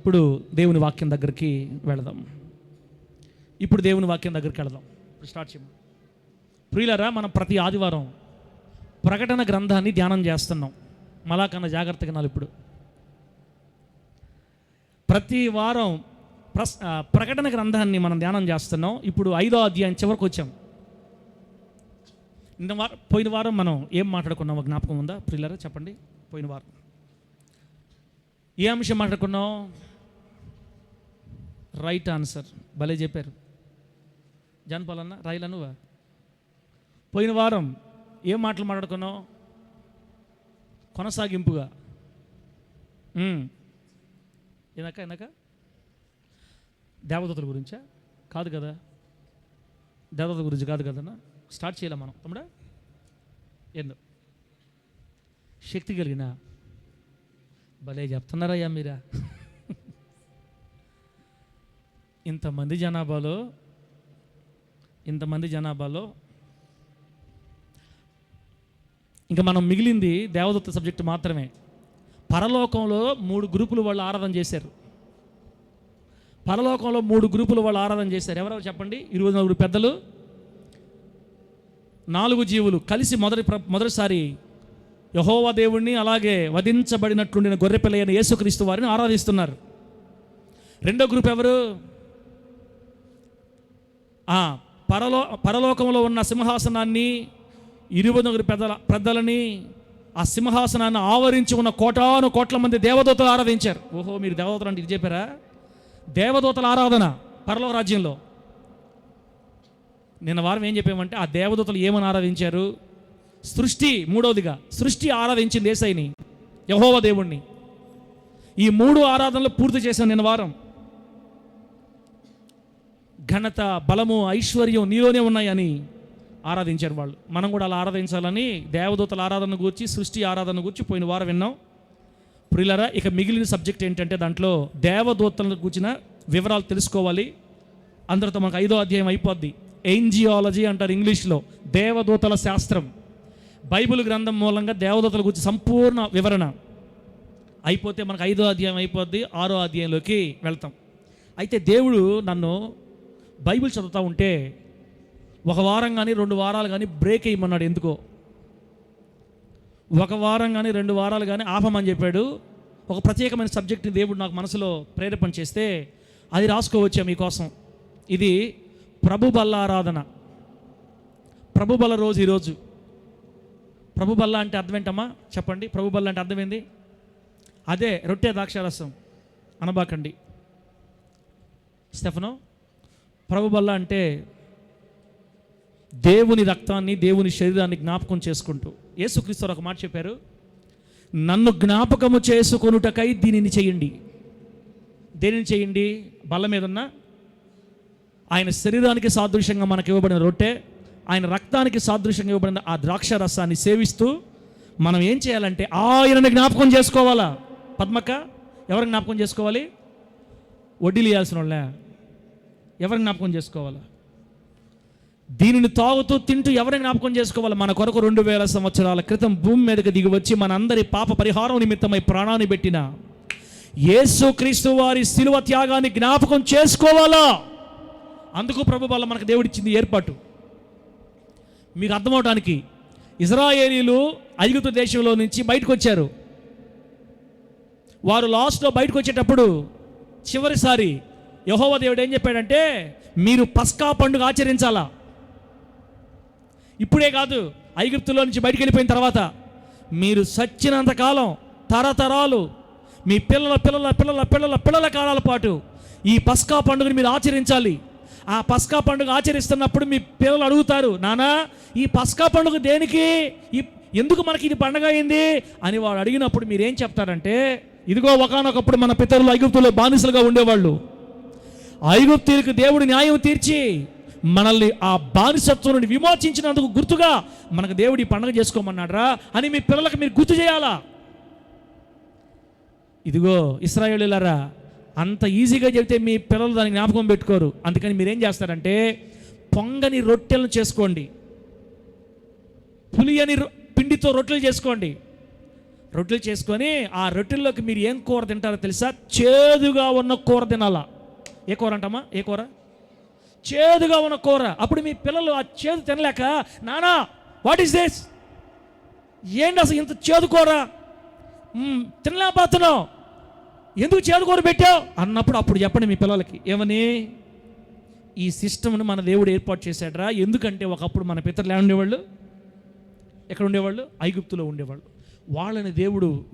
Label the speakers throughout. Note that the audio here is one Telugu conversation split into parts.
Speaker 1: ఇప్పుడు దేవుని వాక్యం దగ్గరికి వెళదాం. ఇప్పుడు స్టార్ట్ చేద్దాం. ప్రియులారా, మనం ప్రతి ఆదివారం ప్రకటన గ్రంథాన్ని ధ్యానం చేస్తున్నాం. మలాకన్నా జాగ్రత్తగా నాలు. ఇప్పుడు ప్రతి వారం ప్రకటన గ్రంథాన్ని మనం ధ్యానం చేస్తున్నాం. ఇప్పుడు 5వ అధ్యాయం చివరికి వచ్చాం. పోయిన వారం మనం ఏం మాట్లాడుకున్నామో జ్ఞాపకం ఉందా ప్రియులారా? చెప్పండి. పోయిన వారం ఏ అంశం మాట్లాడుకున్నాం? Right answer. భలే చెప్పారు జాన్పాలన్న, రాయిలా నువ్వా? పోయిన వారం ఏం మాటలు మాట్లాడుకున్నాం? కొనసాగింపుగా ఎనక దేవదూతల గురించా? కాదు కదా, దేవదూతల గురించి కాదు కదన్నా. స్టార్ట్ చేయాలి మనం తమ్ముడా. ఏందో శక్తి కలిగిన భలే చెప్తున్నారయ్యా మీరా. ఇంతమంది జనాభాలో ఇంకా మనం మిగిలింది దేవదత్త సబ్జెక్టు మాత్రమే. పరలోకంలో 3 గ్రూపులు వాళ్ళు ఆరాధన చేశారు. ఎవరెవరు చెప్పండి? 24 పెద్దలు, 4 జీవులు కలిసి మొదటిసారి యెహోవా దేవుణ్ణి, అలాగే వధించబడినట్లుండిన గొర్రెపిల్ల అయిన యేసుక్రీస్తు వారిని ఆరాధిస్తున్నారు. రెండో గ్రూప్ ఎవరు? పరలోకంలో ఉన్న సింహాసనాన్ని, 24 పెద్దలని, ఆ సింహాసనాన్ని ఆవరించి ఉన్న కోట్ల మంది దేవదూతలు ఆరాధించారు. ఓహో, మీరు దేవదూతలు అంటే ఇది చెప్పారా? దేవదూతల ఆరాధన పరలోక రాజ్యంలో. నిన్న వారం ఏం చెప్పామంటే ఆ దేవదూతలు ఏమని ఆరాధించారు? మూడవదిగా సృష్టి ఆరాధించింది యేసయ్యని, యెహోవా దేవుణ్ణి. ఈ 3 ఆరాధనలు పూర్తి చేశాం నిన్న వారం. ఘనత, బలము, ఐశ్వర్యం నీలోనే ఉన్నాయని ఆరాధించారు వాళ్ళు. మనం కూడా అలా ఆరాధించాలని దేవదూతల ఆరాధన గురించి, సృష్టి ఆరాధన గురించి పోయిన వారం విన్నాం. ప్రియులారా, ఇక మిగిలిన సబ్జెక్ట్ ఏంటంటే దాంట్లో దేవదూతలను గురించిన వివరాలు తెలుసుకోవాలి. అందరితో మనకు 5వ అధ్యాయం అయిపోద్ది. ఏంజియాలజీ అంటారు ఇంగ్లీష్లో, దేవదూతల శాస్త్రం. బైబిల్ గ్రంథం మూలంగా దేవదూతల గురించి సంపూర్ణ వివరణ అయిపోతే మనకు 5వ అధ్యాయం అయిపోద్ది. 6వ అధ్యాయంలోకి వెళ్తాం. అయితే దేవుడు నన్ను బైబిల్ చదువుతూ ఉంటే 1 వారం కానీ 2 వారాలు కానీ బ్రేక్ వేయమన్నాడు. ఎందుకో 1 వారం కానీ 2 వారాలు కానీ ఆపమని చెప్పాడు. ఒక ప్రత్యేకమైన సబ్జెక్ట్ని దేవుడు నాకు మనసులో ప్రేరేపణ చేస్తే అది రాసుకోవచ్చా మీకోసం. ఇది ప్రభు బల్ల ఆరాధన, ప్రభు బల్ల రోజు. ఈరోజు ప్రభు బల్ల అంటే అర్థం ఏంటమ్మా చెప్పండి? ప్రభు బల్ల అంటే అర్థమైంది అదే రొట్టె ద్రాక్షారసం అనబాకండి స్టెఫనో. ప్రభు బల్ల అంటే దేవుని రక్తాన్ని, దేవుని శరీరాన్ని జ్ఞాపకం చేసుకుంటూ యేసుక్రీస్తు ఒక మాట చెప్పారు, నన్ను జ్ఞాపకము చేసుకొనుటకై దీనిని చేయండి. దేనిని చేయండి? బల్ల మీద ఉన్న ఆయన శరీరానికి సాదృశ్యంగా మనకు ఇవ్వబడిన రొట్టె, ఆయన రక్తానికి సాదృశ్యంగా ఇవ్వబడిన ఆ ద్రాక్ష రసాన్ని సేవిస్తూ మనం ఏం చేయాలంటే ఆయనని జ్ఞాపకం చేసుకోవాలా. పద్మక్క, ఎవరిని జ్ఞాపకం చేసుకోవాలి? వడ్డీలు ఇవ్వాల్సిన వాళ్ళే. ఎవరిని జ్ఞాపకం చేసుకోవాలా? దీనిని తాగుతూ తింటూ ఎవరిని జ్ఞాపకం చేసుకోవాలి? మన కొరకు 2000 సంవత్సరాల క్రితం భూమి మీదకి దిగి వచ్చి మన అందరి పాప పరిహారం నిమిత్తమై ప్రాణాన్ని పెట్టిన యేసుక్రీస్తు వారి శిలువ త్యాగాన్ని జ్ఞాపకం చేసుకోవాలా. అందుకు ప్రభు వల్ల మనకు దేవుడిచ్చింది ఏర్పాటు. మీకు అర్థమవడానికి, ఇజ్రాయేలీలు ఐగుప్తు దేశంలో నుంచి బయటకు వచ్చారు. వారు లాస్ట్లో బయటకు వచ్చేటప్పుడు చివరిసారి యెహోవా దేవుడు ఏం చెప్పాడంటే, మీరు పస్కా పండుగ ఆచరించాలా. ఇప్పుడే కాదు, ఐగుప్తులో నుంచి బయటికి వెళ్ళిపోయిన తర్వాత మీరు సచ్చినంతకాలం, తరతరాలు, మీ పిల్లల పిల్లల పిల్లల పిల్లల పిల్లల కాలాల పాటు ఈ పస్కా పండుగని మీరు ఆచరించాలి. ఆ పస్కా పండుగ ఆచరిస్తున్నప్పుడు మీ పిల్లలు అడుగుతారు, నానా ఈ పస్కా పండుగ దేనికి, ఎందుకు మనకి ఇది పండుగ అయింది అని వాడు అడిగినప్పుడు మీరేం చెప్తారంటే, ఇదిగో ఒకానొకప్పుడు మన పితరులు ఐగుప్తులో బానిసలుగా ఉండేవాళ్ళు. ఐగుప్తీయులకు దేవుడు న్యాయం తీర్చి మనల్ని ఆ బానిసత్వం నుండి విమోచించినందుకు గుర్తుగా మనకు దేవుడు ఈ పండుగ చేసుకోమన్నాడ్రా అని మీ పిల్లలకు మీరు గుర్తు చేయాలా. ఇదిగో ఇశ్రాయేలీయులారా, అంత ఈజీగా చెబితే మీ పిల్లలు దాన్ని జ్ఞాపకం పెట్టుకోరు. అందుకని మీరేం చేస్తారంటే, పొంగని రొట్టెలను చేసుకోండి, పులియని పిండితో రొట్టెలు చేసుకోండి, రొట్టెలు చేసుకొని ఆ రొట్టెల్లోకి మీరు ఏం కూర తింటారో తెలుసా? చేదుగా ఉన్న కూర తినాలా. ఏ కూర అంటామా? ఏ కూర? చేదుగా ఉన్న కూర. అప్పుడు మీ పిల్లలు ఆ చేదు తినలేక, నానా వాట్ ఈస్ దిస్, ఏంటి అసలు ఇంత చేదు కూర, తినలేకపోతున్నావు, ఎందుకు చేదు కూర పెట్టావు అన్నప్పుడు అప్పుడు చెప్పండి మీ పిల్లలకి ఏమని, ఈ సిస్టమ్ను మన దేవుడు ఏర్పాటు చేశాడరా. ఎందుకంటే ఒకప్పుడు మన పితరులు ఎలా ఉండేవాళ్ళు? ఎక్కడ ఉండేవాళ్ళు? ఐగుప్తులో ఉండేవాళ్ళు. వాళ్ళని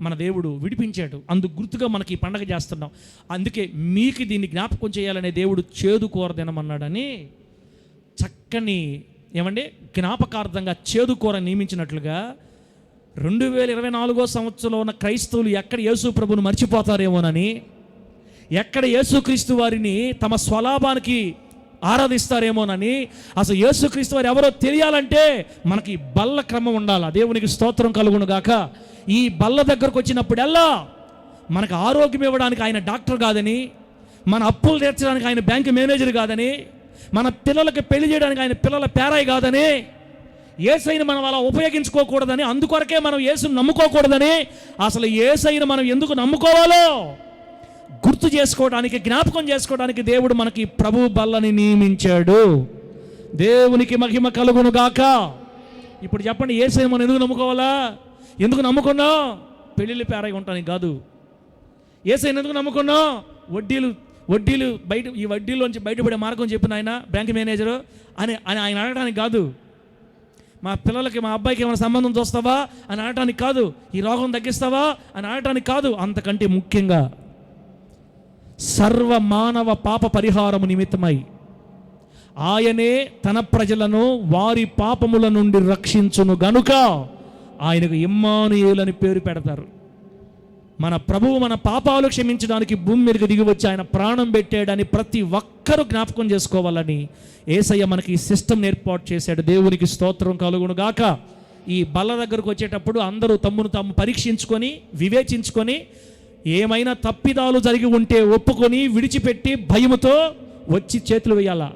Speaker 1: మన దేవుడు విడిపించాడు. అందుకు గుర్తుగా మనకి ఈ పండగ చేస్తున్నాం. అందుకే మీకు దీన్ని జ్ఞాపకం చేయాలనే దేవుడు చేదు కూర తినమన్నాడని చక్కని జ్ఞాపకార్థంగా చేదు కూర నియమించినట్లుగా 2024 సంవత్సరంలో ఉన్న క్రైస్తవులు ఎక్కడ యేసు ప్రభువును మర్చిపోతారేమోనని, ఎక్కడ యేసుక్రీస్తు వారిని తమ స్వలాభానికి ఆరాధిస్తారేమోనని, అసలు యేసుక్రీస్తు వారు ఎవరో తెలియాలంటే మనకి బల్ల క్రమం ఉండాలి. దేవునికి స్తోత్రం కలుగును గాక. ఈ బల్ల దగ్గరకు వచ్చినప్పుడల్లా మనకు ఆరోగ్యం ఇవ్వడానికి ఆయన డాక్టర్ కాదని, మన అప్పులు తీర్చడానికి ఆయన బ్యాంక్ మేనేజర్ కాదని, మన పిల్లలకి పెళ్లి చేయడానికి ఆయన పిల్లల పేరాయి కాదని, యేసయ్యను మనం అలా ఉపయోగించుకోకూడదని, అందుకొరకే మనం యేసును నమ్ముకోకూడదని, అసలు యేసయ్యను మనం ఎందుకు నమ్ముకోవాలో గుర్తు చేసుకోవడానికి, జ్ఞాపకం చేసుకోవడానికి దేవుడు మనకి ప్రభు బల్లని నియమించాడు. దేవునికి మహిమ కలుగును గాక. ఇప్పుడు చెప్పండి, యేసయ్యను మనం ఎందుకు నమ్ముకోవాలా? ఎందుకు నమ్ముకున్నావు? పెళ్ళిళ్ళు పేరాయి ఉంటానికి కాదు. యేసయ్యను ఎందుకు నమ్ముకున్నావు? వడ్డీలు బయట, ఈ వడ్డీలోంచి బయటపడే మార్గం చెప్పిన ఆయన బ్యాంక్ మేనేజరు అని ఆయన అడగడానికి కాదు. మా పిల్లలకి, మా అబ్బాయికి ఏమైనా సంబంధం చూస్తావా అని అనటానికి కాదు. ఈ రోగం తగ్గిస్తావా అని అనటానికి కాదు. అంతకంటే ముఖ్యంగా సర్వ మానవ పాప పరిహారము నిమిత్తమై ఆయనే తన ప్రజలను వారి పాపముల నుండి రక్షించును గనుక ఆయనకు ఇమ్మానుయేలు అని పేరు పెడతారు. మన ప్రభువు మన పాపాలు క్షమించడానికి భూమి మీదకి దిగి వచ్చి ఆయన ప్రాణం పెట్టాడని ప్రతి ఒక్కరూ జ్ఞాపకం చేసుకోవాలని యేసయ్య మనకి ఈ సిస్టమ్ ఏర్పాటు చేశాడు. దేవునికి స్తోత్రం కలుగును గాక. ఈ బల్ల దగ్గరకు వచ్చేటప్పుడు అందరూ తమ్మును తాము పరీక్షించుకొని, వివేచించుకొని, ఏమైనా తప్పిదాలు జరిగి ఉంటే ఒప్పుకొని, విడిచిపెట్టి భయముతో వచ్చి చేతులు వేయాలా.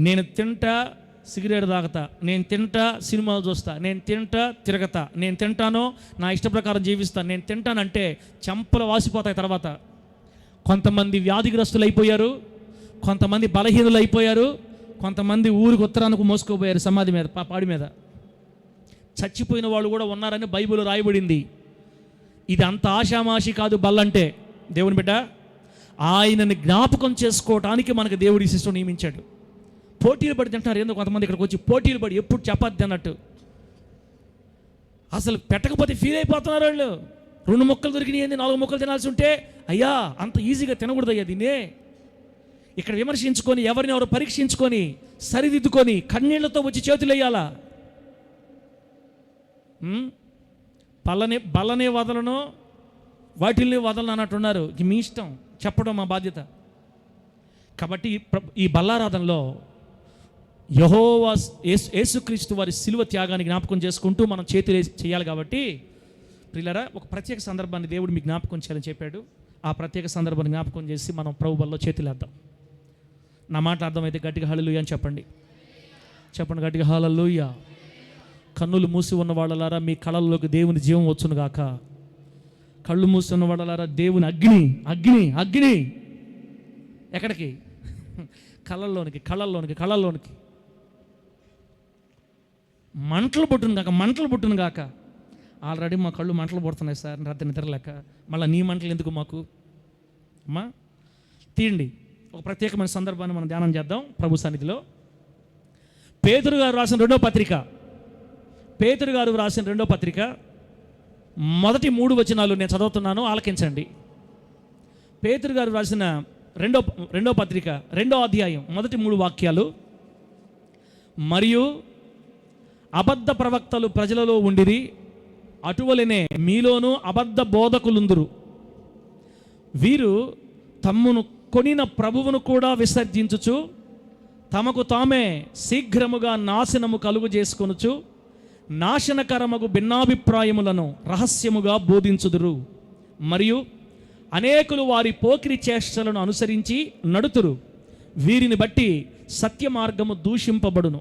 Speaker 1: నేను తింటా సిగరెట్ తాగుతా, నేను తింటా సినిమాలు చూస్తా, నేను తింటా తిరగతా, నేను తింటానో నా ఇష్ట ప్రకారం జీవిస్తాను, నేను తింటానంటే చెంపలు వాసిపోతాయి. తర్వాత కొంతమంది వ్యాధిగ్రస్తులు అయిపోయారు, కొంతమంది బలహీనులు అయిపోయారు, కొంతమంది ఊరికి ఉత్తరానికి మోసుకోపోయారు సమాధి మీద, పాడి మీద. చచ్చిపోయిన వాళ్ళు కూడా ఉన్నారని బైబిల్ రాయబడింది. ఇది అంత ఆషామాషి కాదు బల్లంటే. దేవుని బిడ్డ, ఆయనని జ్ఞాపకం చేసుకోవటానికి మనకు దేవుడి సిస్టం నియమించాడు. పోటీలు పడి తింటున్నారు. ఏందో కొంతమంది ఇక్కడికి వచ్చి పోటీలు పడి ఎప్పుడు చపాతి అన్నట్టు, అసలు పెట్టకపోతే ఫీల్ అయిపోతున్నారు వాళ్ళు. 2 ముక్కలు దొరికినాయి, 4 ముక్కలు తినాల్సి ఉంటే, అయ్యా అంత ఈజీగా తినకూడదు అయ్యా దీన్నే. ఇక్కడ విమర్శించుకొని, ఎవరిని ఎవరు పరీక్షించుకొని, సరిదిద్దుకొని, కన్నీళ్లతో వచ్చి చేతులు వేయాలా. బల్లనే వదలను, వాటిల్ని వదలను అన్నట్టున్నారు. మీ ఇష్టం, చెప్పడం మా బాధ్యత. కాబట్టి ఈ బల్లారాధనలో యెహోవా యేసుక్రీస్తు వారి శిలువ త్యాగాన్ని జ్ఞాపకం చేసుకుంటూ మనం చేతులు చేయాలి. కాబట్టి ప్రియులారా, ఒక ప్రత్యేక సందర్భాన్ని దేవుడు మీకు జ్ఞాపకం చేయాలని చెప్పాడు. ఆ ప్రత్యేక సందర్భాన్ని జ్ఞాపకం చేసి మనం ప్రభు బల్లో చేతులేద్దాం. నా మాట అర్థమైతే గట్టిగా హల్లెలూయా అని చెప్పండి. చెప్పండి గట్టిగా హల్లెలూయా. కన్నులు మూసి ఉన్న వాళ్ళలారా మీ కళ్ళల్లోకి దేవుని జీవం వచ్చును గాక. కళ్ళు మూసి ఉన్న వాళ్ళలారా దేవుని అగ్ని అగ్ని అగ్ని ఎక్కడికి? కళ్ళల్లోనికి మంటలు పుట్టును గాక. ఆల్రెడీ మా కళ్ళు మంటలు పుడుతున్నాయి సార్, రాత్రి నిద్రలేక. మళ్ళీ నీ మంటలు ఎందుకు మాకు? అమ్మా తీయండి. ఒక ప్రత్యేకమైన సందర్భాన్ని మనం ధ్యానం చేద్దాం ప్రభు సన్నిధిలో. పేతురు గారు రాసిన రెండో పత్రిక మొదటి 3 వచనాలు నేను చదువుతున్నాను, ఆలకించండి. పేతురు గారు రాసిన రెండో పత్రిక 2వ అధ్యాయం మొదటి 3 వాక్యాలు. మరియు అబద్ధ ప్రవక్తలు ప్రజలలో ఉండిరి, అటువలనే మీలోనూ అబద్ధ బోధకులుందురు. వీరు తమ్మును కొనిన ప్రభువును కూడా విసర్జించుచు తమకు తామే శీఘ్రముగా నాశనము కలుగు చేసుకొనుచు నాశనకరమగు భిన్నాభిప్రాయములను రహస్యముగా బోధించుదురు. మరియు అనేకులు వారి పోకిరి చేష్టలను అనుసరించి నడుతురు. వీరిని బట్టి సత్య మార్గము దూషింపబడును.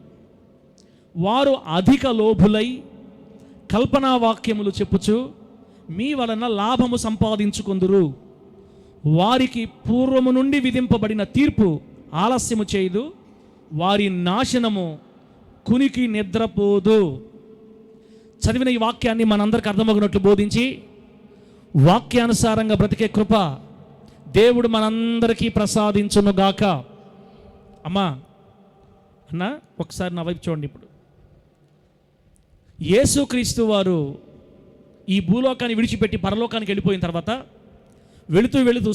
Speaker 1: వారు అధిక లోభులై కల్పనా వాక్యములు చెప్పుచు మీ వలన లాభము సంపాదించుకొందురు. వారికి పూర్వము నుండి విధింపబడిన తీర్పు ఆలస్యము చేయదు, వారి నాశనము కునికి నిద్రపోదు. చదివిన ఈ వాక్యాన్ని మనందరికి అర్థమగినట్లు బోధించి వాక్యానుసారంగా బ్రతికే కృప దేవుడు మనందరికీ ప్రసాదించునుగాక. అమ్మా అన్న ఒకసారి నా వైపు చూడండి. ఇప్పుడు యేసుక్రీస్తు వారు ఈ భూలోకాన్ని విడిచిపెట్టి పరలోకానికి వెళ్ళిపోయిన తర్వాత వెళుతూ వెళుతూ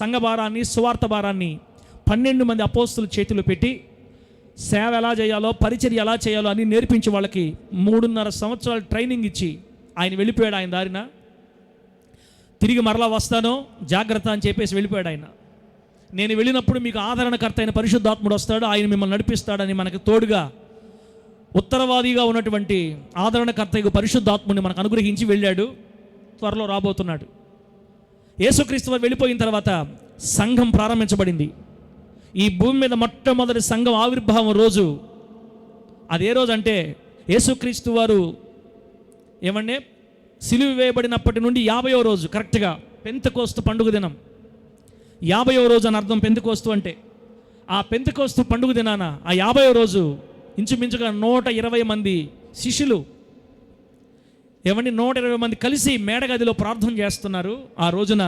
Speaker 1: సంఘ భారాన్ని, సువార్త భారాన్ని 12 మంది అపోస్తుల చేతిలో పెట్టి సేవ ఎలా చేయాలో, పరిచర్య ఎలా చేయాలో అని నేర్పించి వాళ్ళకి 3.5 సంవత్సరాలు ట్రైనింగ్ ఇచ్చి ఆయన వెళ్ళిపోయాడు. ఆయన దారిన తిరిగి మరలా వస్తాను జాగ్రత్త అని చెప్పేసి వెళ్ళిపోయాడు ఆయన. నేను వెళ్ళినప్పుడు మీకు ఆదరణకర్త అయిన పరిశుద్ధాత్ముడు వస్తాడు, ఆయన మిమ్మల్ని నడిపిస్తాడని మనకు తోడుగా ఉత్తరవాదిగా ఉన్నటువంటి ఆదరణకర్త పరిశుద్ధాత్ముడిని మనకు అనుగ్రహించి వెళ్ళాడు. త్వరలో రాబోతున్నాడు. యేసుక్రీస్తు వారు వెళ్ళిపోయిన తర్వాత సంఘం ప్రారంభించబడింది. ఈ భూమి మీద మొట్టమొదటి సంఘం ఆవిర్భావం రోజు అదే రోజు అంటే యేసుక్రీస్తు వారు ఏమంటే సిలువ వేయబడినప్పటి నుండి 50వ రోజు, కరెక్ట్గా పెంతెకోస్తు పండుగ దినం. 50వ రోజు అని అర్థం పెంతెకోస్తు అంటే. ఆ పెంతెకోస్తు పండుగ దినాన ఆ 50వ రోజు ఇంచుమించుగా 120 మంది శిష్యులు ఏమండి 120 మంది కలిసి మేడగదిలో ప్రార్థన చేస్తున్నారు. ఆ రోజున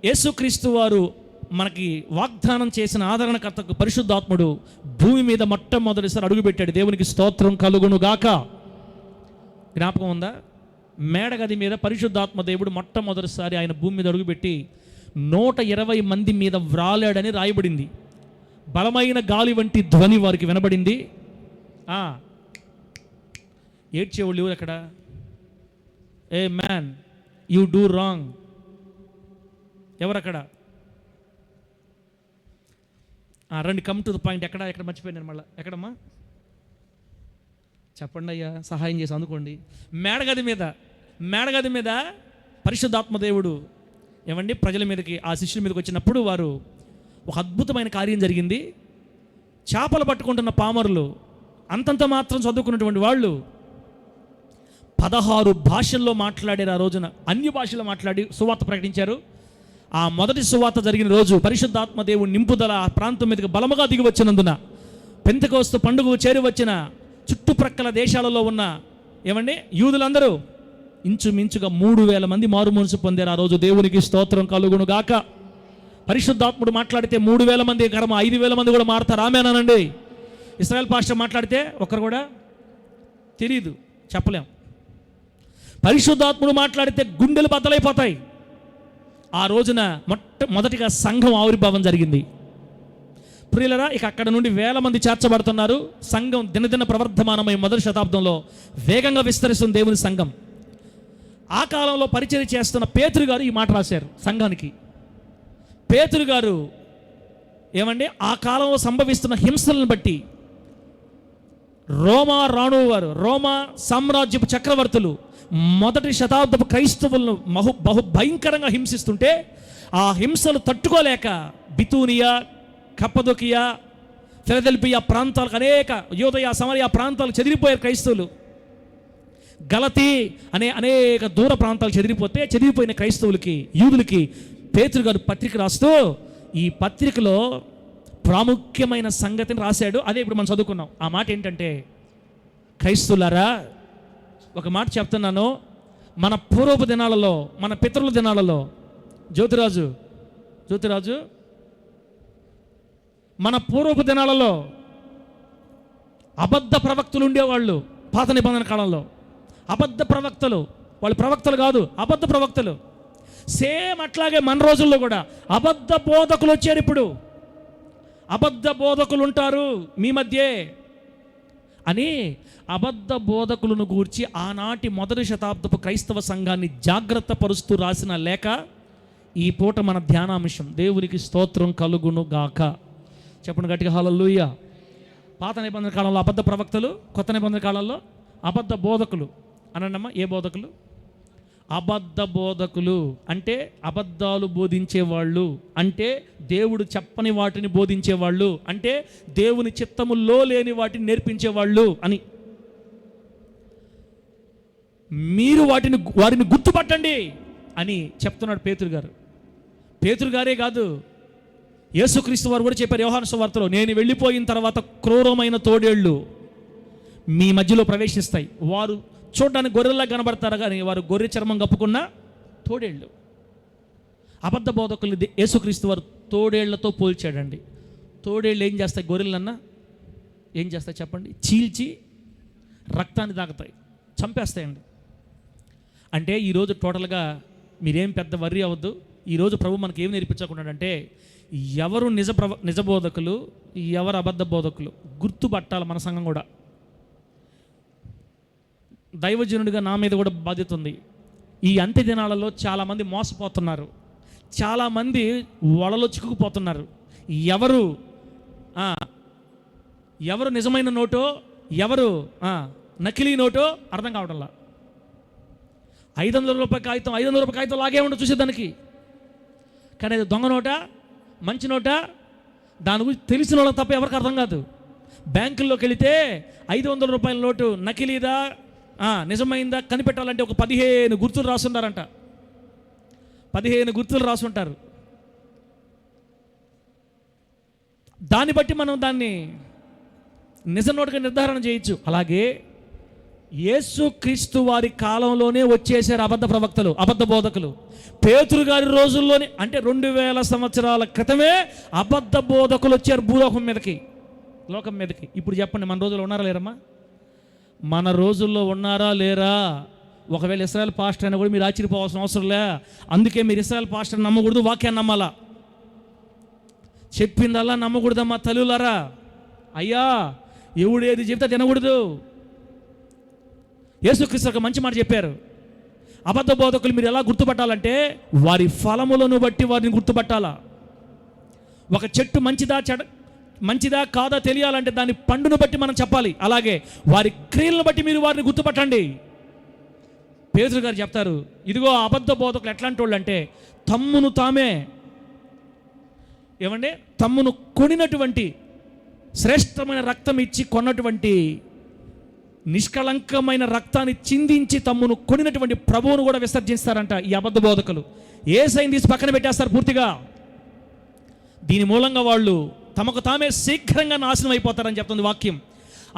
Speaker 1: యేసుక్రీస్తు వారు మనకి వాగ్దానం చేసిన ఆదరణకర్తకు పరిశుద్ధాత్ముడు భూమి మీద మొట్టమొదటిసారి అడుగుపెట్టాడు. దేవునికి స్తోత్రం కలుగును గాక. జ్ఞాపకం ఉందా? మేడగది మీద పరిశుద్ధాత్మ దేవుడు మొట్టమొదటిసారి ఆయన భూమి మీద అడుగుపెట్టి 120 మంది మీద వ్రాలాడని రాయబడింది. బలమైన గాలి వంటి ధ్వని వారికి వినబడింది. ఏడ్చేవాళ్ళు ఎవరు అక్కడ? ఏ మ్యాన్ యూ డూ రాంగ్. ఎవరక్కడ? రండి, కమ్ టు ద పాయింట్. ఎక్కడ మర్చిపోయాను మళ్ళీ. ఎక్కడమ్మా చెప్పండి అయ్యా, సహాయం చేసి అందుకోండి. మేడగది మీద పరిశుద్ధాత్మ దేవుడు ఏమండి ప్రజల మీదకి, ఆ శిష్యుల మీదకి వచ్చినప్పుడు వారు ఒక అద్భుతమైన కార్యం జరిగింది. చేపలు పట్టుకుంటున్న పామరులు, అంతంత మాత్రం చదువుకున్నటువంటి వాళ్ళు 16 భాషల్లో మాట్లాడారు. ఆ రోజున అన్య భాషలో మాట్లాడి సువార్త ప్రకటించారు. ఆ మొదటి సువార్త జరిగిన రోజు పరిశుద్ధాత్మ దేవుడు నింపుదల ఆ ప్రాంతం మీదకి బలముగా దిగి వచ్చినందున పెంతెకోస్తు పండుగ చేరి వచ్చిన చుట్టుప్రక్కల దేశాలలో ఉన్న ఏమండి యూదులందరూ ఇంచుమించుగా 3,000 మంది మారు మనసు పొందారు. ఆ రోజు దేవునికి స్తోత్రం కలుగును గాక. పరిశుద్ధాత్ముడు మాట్లాడితే 3,000 మంది కర్మ 5,000 మంది కూడా మారుతారు. ఆమేనండి. ఇశ్రాయేల్ పాస్టర్ మాట్లాడితే ఒకరు కూడా తెలియదు, చెప్పలేం. పరిశుద్ధాత్ముడు మాట్లాడితే గుండెలు బద్దలైపోతాయి. ఆ రోజున మొదటిగా సంఘం ఆవిర్భావం జరిగింది. ప్రియులరా, ఇక అక్కడ నుండి 1000 మంది చేర్చబడుతున్నారు. సంఘం దినదిన ప్రవర్ధమానమై మొదటి శతాబ్దంలో వేగంగా విస్తరిస్తుంది దేవుని సంఘం. ఆ కాలంలో పరిచర్య చేస్తున్న పేతురు గారు ఈ మాట రాశారు సంఘానికి. పేతురు గారు ఏమండి ఆ కాలంలో సంభవిస్తున్న హింసలను బట్టి రోమా సామ్రాజ్యపు చక్రవర్తులు మొదటి శతాబ్దపు క్రైస్తవులను బహు భయంకరంగా హింసిస్తుంటే ఆ హింసలు తట్టుకోలేక బితూనియా, కప్పదొకియా, ఫిలదెల్ఫియా ప్రాంతాలకు అనేక యూదయ, సమరయ ప్రాంతాలు చెదిరిపోయారు క్రైస్తవులు. గలతీ అనే అనేక దూర ప్రాంతాలు చెదిరిపోయిన క్రైస్తవులకి, యూదులకి పేతురు గారు పత్రిక రాస్తూ ఈ పత్రికలో ప్రాముఖ్యమైన సంగతిని రాశాడు. అదే ఇప్పుడు మనం చదువుకున్నాం. ఆ మాట ఏంటంటే, క్రైస్తవులారా ఒక మాట చెప్తున్నాను. మన పూర్వపు దినాలలో, మన పితరుల దినాలలో జ్యోతిరాజు మన పూర్వపు దినాలలో అబద్ధ ప్రవక్తలు ఉండేవాళ్ళు. పాత నిబంధన కాలంలో అబద్ధ ప్రవక్తలు, వాళ్ళు ప్రవక్తలు కాదు, అబద్ధ ప్రవక్తలు. సేమ్ అట్లాగే మన రోజుల్లో కూడా అబద్ధ బోధకులు వచ్చారు. ఇప్పుడు అబద్ధ బోధకులు ఉంటారు మీ మధ్యే అని అబద్ధ బోధకులను గూర్చి ఆనాటి మొదటి శతాబ్దపు క్రైస్తవ సంఘాన్ని జాగ్రత్త పరుస్తూ రాసిన లేఖ ఈ పూట మన ధ్యానాంశం. దేవునికి స్తోత్రం కలుగును గాక. చెప్పండి గట్టిగా హల్లెలూయా. పాత నిబంధన కాలంలో అబద్ధ ప్రవక్తలు, కొత్త నిబంధన కాలంలో అబద్ధ బోధకులు. అనండమ్మా, ఏ బోధకులు? అబద్ధ బోధకులు అంటే అబద్ధాలు బోధించేవాళ్ళు, అంటే దేవుడు చెప్పని వాటిని బోధించేవాళ్ళు, అంటే దేవుని చిత్తములో లేని వాటిని నేర్పించేవాళ్ళు అని. మీరు వారిని గుర్తుపట్టండి అని చెప్తున్నాడు పేతురు గారు. పేతురు గారే కాదు, యేసుక్రీస్తు వారు కూడా చెప్పారు యోహాను సువార్తలో, నేను వెళ్ళిపోయిన తర్వాత క్రూరమైన తోడేళ్ళు మీ మధ్యలో ప్రవేశిస్తాయి. వారు చూడడానికి గొర్రెల్లా కనబడతారు కానీ వారు గొర్రె చర్మం కప్పుకున్న తోడేళ్ళు. అబద్ధ బోధకులు యేసుక్రీస్తు వారు తోడేళ్లతో పోల్చాడండి. తోడేళ్ళు ఏం చేస్తాయి? గొర్రెలన్నా ఏం చేస్తాయి చెప్పండి? చీల్చి రక్తాన్ని తాగుతాయి, చంపేస్తాయండి. అంటే ఈరోజు టోటల్గా మీరేం పెద్ద వర్రీ అవ్వద్దు. ఈరోజు ప్రభు మనకి ఏం నేర్పించకున్నాడంటే, ఎవరు నిజ బోధకులు, ఎవరు అబద్ధ బోధకులు గుర్తుపట్టాలి. మన సంఘం కూడా, దైవజనుడిగా నా మీద కూడా బాధ్యత ఉంది. ఈ అంత్య దినాలలో చాలామంది మోసపోతున్నారు, చాలామంది వలలో చిక్కుకుపోతున్నారు. ఎవరు నిజమైన నోటో, ఎవరు నకిలీ నోటో అర్థం కావడంలా. 500 రూపాయల కాగితం 500 రూపాయల కాగితం లాగే ఉండదు చూసేదానికి, కానీ అది దొంగ నోటా మంచి నోటా దాని గురించి తెలిసిన వాళ్ళకి తప్ప ఎవరికి అర్థం కాదు. బ్యాంకుల్లోకి వెళితే 500 రూపాయల నోటు నకిలీదా నిజమైందా కనిపెట్టాలంటే ఒక 15 గుర్తులు రాసుంటారంట. 15 గుర్తులు రాసుంటారు. దాన్ని బట్టి మనం దాన్ని నిజ నోటుగా నిర్ధారణ చేయొచ్చు. అలాగే యేసుక్రీస్తు వారి కాలంలోనే వచ్చేసారు అబద్ధ ప్రవక్తలు, అబద్ధ బోధకులు. పేతురు గారి రోజుల్లోనే, అంటే 2000 సంవత్సరాల క్రితమే అబద్ధ బోధకులు వచ్చారు భూలోకం మీదకి, లోకం మీదకి. ఇప్పుడు చెప్పండి, మన రోజుల్లో ఉన్నారా లేరమ్మా? మన రోజుల్లో ఉన్నారా లేరా? ఒకవేళ ఇశ్రాయేల్ పాస్టర్ అయినా కూడా మీరు ఆశ్చర్యపోవాల్సిన అవసరం లే. అందుకే మీరు ఇశ్రాయేల్ పాస్టర్ నమ్మకూడదు, వాక్యాన్ని నమ్మాలా. చెప్పిందల్లా నమ్మకూడదమ్మా తల్లులారా. అయ్యా ఎవడు ఏది చెప్తే తినకూడదు. యేసుక్రీస్తు ఒక మంచి మాట చెప్పారు. అబద్ధ బోధకులు మీరు ఎలా గుర్తుపట్టాలంటే, వారి ఫలములను బట్టి వారిని గుర్తుపట్టాలా. ఒక చెట్టు మంచిదా కాదా తెలియాలంటే దాని పండును బట్టి మనం చెప్పాలి. అలాగే వారి క్రియలను బట్టి మీరు వారిని గుర్తుపట్టండి. పేతురు గారు చెప్తారు, ఇదిగో అబద్ధ బోధకులు ఎట్లాంటి వాళ్ళు అంటే, తమ్మును తామే తమ్మును కొనినటువంటి, శ్రేష్టమైన రక్తం ఇచ్చి కొన్నటువంటి, నిష్కళంకమైన రక్తాన్ని చిందించి తమ్మును కొనినటువంటి ప్రభువును కూడా విసర్జిస్తారంట ఈ అబద్ధ బోధకులు. యేసయ్యని తీసి పక్కన పెట్టేస్తారు పూర్తిగా. దీని మూలంగా వాళ్ళు తమకు తామే శీఘ్రంగా నాశనం అయిపోతారని చెప్తుంది వాక్యం.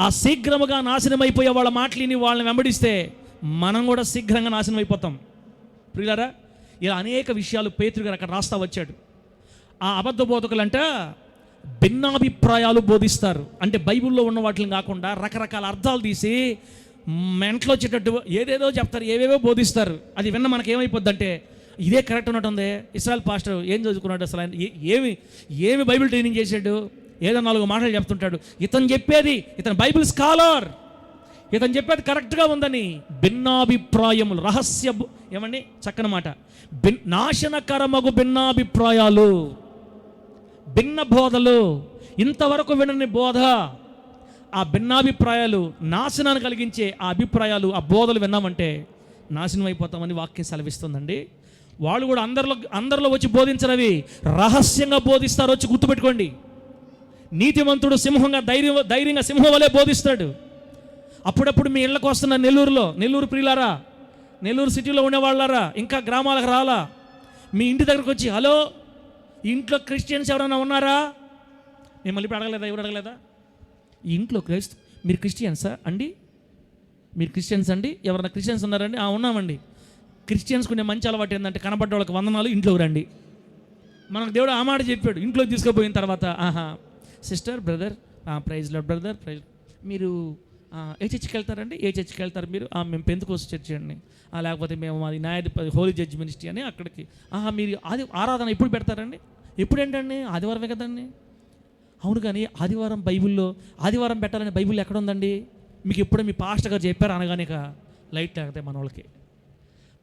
Speaker 1: ఆ శీఘ్రముగా నాశనం అయిపోయే వాళ్ళ మాటలిని వాళ్ళని వెంబడిస్తే మనం కూడా శీఘ్రంగా నాశనం అయిపోతాం. ప్రియులారా, ఇలా అనేక విషయాలు పేతురు గారు అక్కడ రాస్తా వచ్చాడు. ఆ అబద్ధ బోధకులంట భిన్నాభిప్రాయాలు బోధిస్తారు. అంటే బైబిల్లో ఉన్న వాటిని కాకుండా రకరకాల అర్థాలు తీసి మెంట్లో వచ్చేటట్టు ఏదేదో చెప్తారు, ఏవేవో బోధిస్తారు. అది విన్న మనకి ఏమైపోద్ది అంటే, ఇదే కరెక్ట్ ఉన్నట్టుంది. ఇశ్రాయేల్ పాస్టర్ ఏం చదువుకున్నాడు అసలు, ఆయన ఏమి బైబిల్ ట్రైనింగ్ చేశాడు, ఏదో 4 మాటలు చెప్తుంటాడు, ఇతను బైబిల్ స్కాలర్, ఇతను చెప్పేది కరెక్ట్గా ఉందని భిన్నాభిప్రాయములు, చక్కని మాట, నాశనకరమగు భిన్నాభిప్రాయాలు, భిన్న బోధలు, ఇంతవరకు వినని బోధ, ఆ భిన్నాభిప్రాయాలు నాశనాన్ని కలిగించే ఆ అభిప్రాయాలు, ఆ బోధలు విన్నామంటే నాశనం అయిపోతామని వాక్యం సెలవిస్తుందండి. వాళ్ళు కూడా అందరిలో వచ్చి బోధించరవి, రహస్యంగా బోధిస్తారు. వచ్చి గుర్తుపెట్టుకోండి, నీతిమంతుడు సింహంగా ధైర్యంగా సింహం వలె బోధిస్తాడు. అప్పుడప్పుడు మీ ఇళ్ళకు వస్తున్న నెల్లూరు ప్రియులారా, నెల్లూరు సిటీలో ఉండేవాళ్ళారా, ఇంకా గ్రామాలకు రాలా, మీ ఇంటి దగ్గరకు వచ్చి, హలో ఇంట్లో క్రిస్టియన్స్ ఎవరైనా ఉన్నారా? మిమ్మల్ని ఇప్పుడు అడగలేదా? ఎవరు అడగలేదా? ఇంట్లో మీరు క్రిస్టియన్సా అండి? మీరు క్రిస్టియన్స్ అండి? ఎవరైనా క్రిస్టియన్స్ ఉన్నారండి? ఉన్నామండి. క్రిస్టియన్స్కి ఉండే మంచి అలవాటు ఏంటంటే, కనబడ్డ వాళ్ళకి వందనాలు, ఇంట్లోకి రండి. మనకు దేవుడు ఆ మాట చెప్పాడు. ఇంట్లోకి తీసుకుపోయిన తర్వాత, sister, brother, praise Lord brother, praise, మీరు ఏ చర్చికి వెళ్తారండి? ఏ చర్చికి వెళ్తారు మీరు? మేము పెంతెకోస్తు చర్చి అండి. లేకపోతే మేము మాది న్యాయాధిపతి హోలీ జడ్జి మినిస్ట్రీ అని అక్కడికి. మీరు ఆరాధన ఎప్పుడు పెడతారండి? ఎప్పుడు ఏంటండి? ఆదివారమే కదండి. అవును, కానీ ఆదివారం పెట్టాలని బైబిల్లో ఎక్కడ ఉందండి? మీకు ఎప్పుడు మీ పాస్టర్ గారు చెప్పారు అనగానే లైట్ తాగితే మన వాళ్ళకి,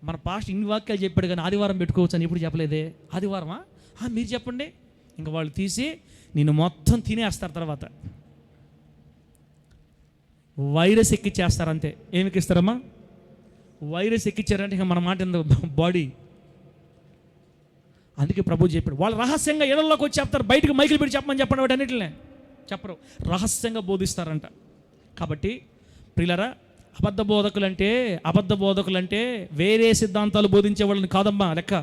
Speaker 1: మన పాస్టర్ ఇన్ని వాక్యాలు చెప్పాడు కానీ ఆదివారం పెట్టుకోవచ్చు అని ఎప్పుడు చెప్పలేదే. ఆదివారమా? మీరు చెప్పండి. ఇంకా వాళ్ళు తీసి నిన్ను మొత్తం తినేస్తారు. తర్వాత వైరస్ ఎక్కిచ్చేస్తారు అంతే. ఏమి ఎక్కిస్తారమ్మా? వైరస్ ఎక్కిచ్చారంటే ఇక మన మాట బాడీ. అందుకే ప్రభు చెప్పాడు, వాళ్ళు రహస్యంగా ఇళ్లలోకి వచ్చి చెప్తారు. బయటకు మైకులు పెట్టి చెప్పమని చెప్పండి, వాటి అన్నిటినే చెప్పరు, రహస్యంగా బోధిస్తారంట. కాబట్టి ప్రియులారా, అబద్ధ బోధకులంటే వేరే సిద్ధాంతాలు బోధించే వాళ్ళని కాదమ్మా లెక్క.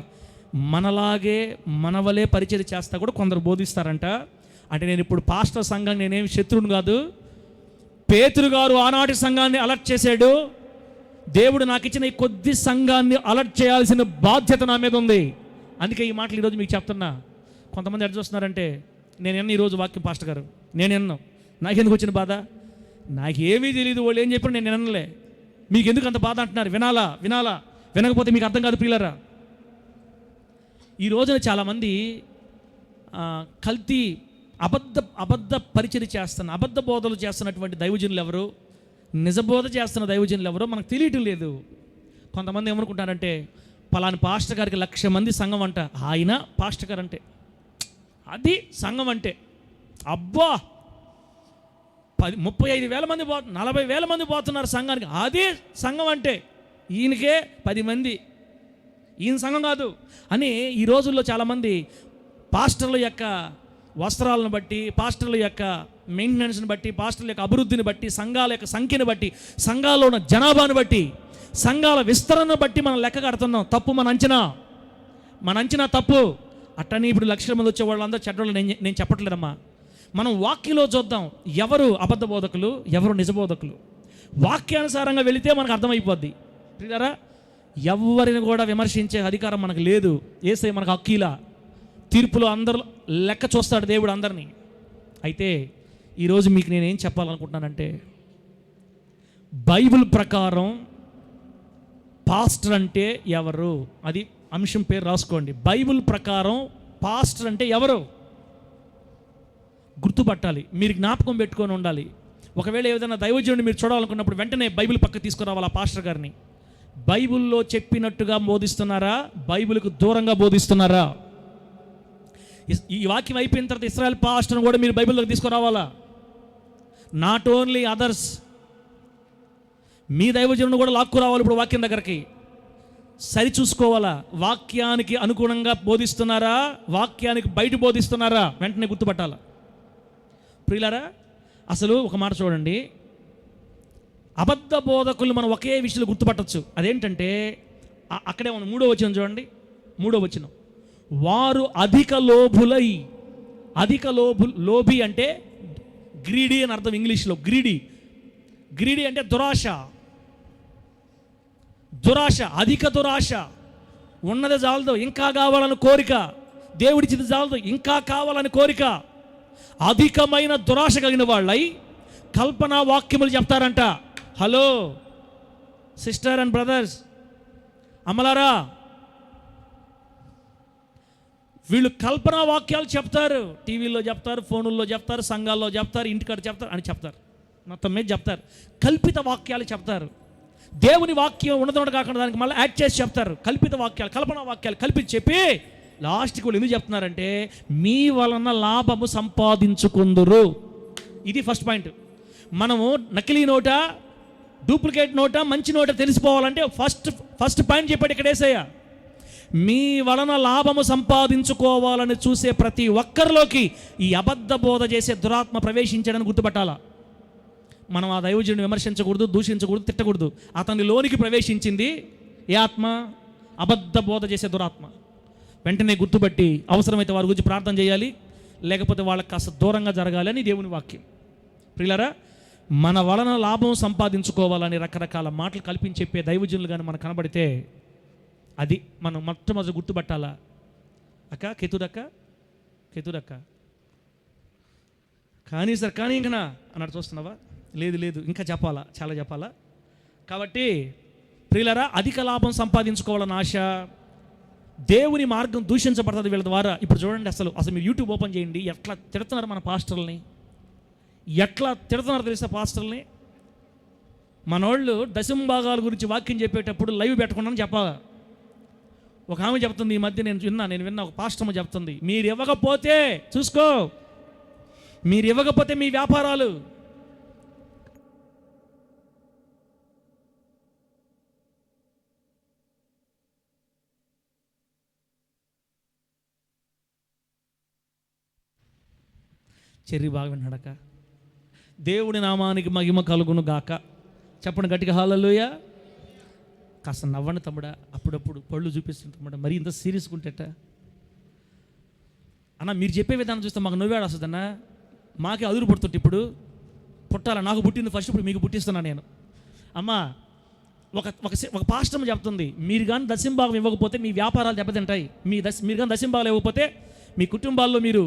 Speaker 1: మనలాగే మనవలే పరిచయం చేస్తా కూడా కొందరు బోధిస్తారంట. అంటే నేను ఇప్పుడు పాస్టర్ సంఘం నేనేమి శత్రువుని కాదు. పేతురు గారు ఆనాటి సంఘాన్ని అలర్ట్ చేశాడు. దేవుడు నాకు ఇచ్చిన ఈ కొద్ది సంఘాన్ని అలర్ట్ చేయాల్సిన బాధ్యత నా మీద ఉంది. అందుకే ఈ మాటలు ఈరోజు మీకు చెప్తున్నా. కొంతమంది ఎట్లా చూస్తున్నారంటే, నేను ఈరోజు వాక్యం పాస్టర్ గారు నేను నాకెందుకు వచ్చిన బాధ, నాకేమీ తెలియదు, వాళ్ళు ఏం చెప్పారు నేను వినలే, మీకు ఎందుకు అంత బాధ అంటున్నారు. వినాలా వినకపోతే మీకు అర్థం కాదు ప్రియులారా. ఈ రోజున చాలామంది కల్తీ అబద్ధ పరిచయం చేస్తున్న, అబద్ధ బోధలు చేస్తున్నటువంటి దైవజనులు ఎవరు, నిజబోధ చేస్తున్న దైవజనులు ఎవరో మనకు తెలియటం లేదు. కొంతమంది ఏమనుకుంటారంటే, పలాని పాస్టర్ గారికి 1,00,000 మంది సంఘం అంట, ఆయన పాస్టర్ గారు అంటే అది సంఘం అంటే. అబ్బా 35,000 మంది 40,000 మంది పోతున్నారు సంఘానికి, అదే సంఘం అంటే. ఈయనకే 10 మంది, ఈయన సంఘం కాదు అని ఈ రోజుల్లో చాలామంది పాస్టర్ల యొక్క వస్త్రాలను బట్టి, పాస్టర్ల యొక్క మెయింటెనెన్స్ని బట్టి, పాస్టర్ల యొక్క అభివృద్ధిని బట్టి, సంఘాల యొక్క సంఖ్యను బట్టి, సంఘాల్లో ఉన్న జనాభాను బట్టి, సంఘాల విస్తరణను బట్టి మనం లెక్క కడుతున్నాం. తప్పు మన అంచనా తప్పు. అట్టని ఇప్పుడు 1,00,000 మంది వచ్చే వాళ్ళందరూ చెడ్డోళ్ళు నేను చెప్పట్లేదమ్మా. మనం వాక్యంలో చూద్దాం ఎవరు అబద్ధ బోధకులు, ఎవరు నిజబోధకులు. వాక్యానుసారంగా వెళితే మనకు అర్థమైపోద్ది. ప్రియులారా, ఎవరిని కూడా విమర్శించే అధికారం మనకు లేదు. యేసయ్య మనకు హక్కీలా. తీర్పులో అందరూ లెక్క చూస్తాడు దేవుడు అందరినీ. అయితే ఈరోజు మీకు నేనేం చెప్పాలనుకుంటున్నానంటే, బైబిల్ ప్రకారం పాస్టర్ అంటే ఎవరు, అది అంశం పేరు రాసుకోండి. బైబిల్ ప్రకారం పాస్టర్ అంటే ఎవరు గుర్తుపట్టాలి, మీరు జ్ఞాపకం పెట్టుకొని ఉండాలి. ఒకవేళ ఏదైనా దైవజనుడిని మీరు చూడాలనుకున్నప్పుడు వెంటనే బైబిల్ పక్క తీసుకురావాలి ఆ పాస్టర్ గారిని. బైబిల్లో చెప్పినట్టుగా బోధిస్తున్నారా, బైబిల్కు దూరంగా బోధిస్తున్నారా? ఈ వాక్యం అయిపోయిన తర్వాత ఇశ్రాయేల్ పాస్టర్ని కూడా మీరు బైబిల్లోకి తీసుకురావాలా. నాట్ ఓన్లీ అదర్స్, మీ దైవజనుడు కూడా లాక్కురావాలి ఇప్పుడు వాక్యం దగ్గరికి. సరి చూసుకోవాలా, వాక్యానికి అనుగుణంగా బోధిస్తున్నారా, వాక్యానికి బయట బోధిస్తున్నారా, వెంటనే గుర్తుపట్టాలా. ప్రియులారా, అసలు ఒక మాట చూడండి, అబద్ధ బోధకులు మనం ఒకే విషయంలో గుర్తుపట్టచ్చు. అదేంటంటే అక్కడే మనం 3వ వచనం చూడండి. 3వ వచనం, వారు అధిక లోభి అంటే గ్రీడీ అని అర్థం ఇంగ్లీష్లో. గ్రీడీ అంటే దురాశ, అధిక దురాశ. ఉన్నది చాలదు, ఇంకా కావాలని కోరిక. దేవుడిచ్చింది చాలదు, ఇంకా కావాలని కోరిక. అధికమైన దురాశ కలిగిన వాళ్ళై కల్పనా వాక్యములు చెప్తారంట. హలో సిస్టర్ అండ్ బ్రదర్స్, అమ్మలారా, వీళ్ళు కల్పనా వాక్యాలు చెప్తారు. టీవీలో చెప్తారు, ఫోనుల్లో చెప్తారు, సంఘాల్లో చెప్తారు, ఇంటికాడ చెప్తారు అని చెప్తారు. మొత్తం మీద చెప్తారు. కల్పిత వాక్యాలు చెప్తారు. దేవుని వాక్యం ఉన్నదొన్నది కాకుండా దానికి మళ్ళీ యాడ్ చేసి చెప్తారు. కల్పిత వాక్యాలు, కల్పనా వాక్యాలు కల్పించి చెప్పి లాస్ట్కి వాళ్ళు ఎందుకు చెప్తున్నారంటే, మీ వలన లాభము సంపాదించుకుందురు. ఇది ఫస్ట్ పాయింట్. మనము నకిలీ నోట, డూప్లికేట్ నోట, మంచి నోట తెలిసిపోవాలంటే ఫస్ట్ పాయింట్ చెప్పాడు ఇక్కడ యేసయ్య. మీ వలన లాభము సంపాదించుకోవాలని చూసే ప్రతి ఒక్కరిలోకి ఈ అబద్ధ బోధ చేసే దురాత్మ ప్రవేశించడానికి గుర్తుపట్టాలా. మనం ఆ దైవజనుని విమర్శించకూడదు, దూషించకూడదు, తిట్టకూడదు. అతని లోనికి ప్రవేశించింది ఏ ఆత్మ? అబద్ధ బోధ చేసే దురాత్మ. వెంటనే గుర్తుపట్టి అవసరమైతే వారి గురించి ప్రార్థన చేయాలి, లేకపోతే వాళ్ళకి కాస్త దూరంగా జరగాలి అని దేవుని వాక్యం. ప్రియులారా, మన వలన లాభం సంపాదించుకోవాలని రకరకాల మాటలు కల్పించి చెప్పే దైవజనులు కానీ మనకు కనబడితే అది మనం మొట్టమొదటి గుర్తుపట్టాలా. కేతురక్క కానీ సార్ కానీ ఇంకనా అన్నట్టు చూస్తున్నావా? లేదు ఇంకా చెప్పాలా, చాలా చెప్పాలా. కాబట్టి ప్రియులారా, అధిక లాభం సంపాదించుకోవాలని ఆశ, దేవుని మార్గం దూషించబడుతుంది వీళ్ళ ద్వారా. ఇప్పుడు చూడండి, అసలు మీరు యూట్యూబ్ ఓపెన్ చేయండి, ఎట్లా తిడుతున్నారు మన పాస్టర్లని, ఎట్లా తిడుతున్నారు తెలుసా పాస్టర్ని. మనోళ్ళు దశంభాగాల గురించి వాక్యం చెప్పేటప్పుడు లైవ్ పెట్టకుండా చెప్పాలి. ఒక ఆమె చెప్తుంది, ఈ మధ్య నేను విన్నా ఒక పాస్టర్మ చెప్తుంది, మీరు ఇవ్వకపోతే చూసుకో, మీరు ఇవ్వకపోతే మీ వ్యాపారాలు. చెర్రి బాగా విన్నాడక. దేవుడి నామానికి మహిమ కలుగును గాక. చెప్పండి గట్టిగా హల్లెలూయా. కాస్త నవ్వండి తమ్ముడా, అప్పుడప్పుడు పళ్ళు చూపిస్తుంది తమ్ముడా, మరి ఇంత సీరియస్గా ఉంటేట అన్న. మీరు చెప్పే విధానం చూస్తే మాకు నవ్వాడు వస్తుందన్నా, మాకే అదురు పుడుతుంటే ఇప్పుడు పుట్టాల. నాకు పుట్టింది ఫస్ట్, ఇప్పుడు మీకు పుట్టిస్తున్నా నేను. అమ్మా, ఒక పాస్టర్ చెప్తుంది, మీరు కానీ దశంభాగం ఇవ్వకపోతే మీ వ్యాపారాలు దెబ్బతింటాయి. మీరు కానీ దశంభాగాలు ఇవ్వకపోతే మీ కుటుంబాల్లో మీరు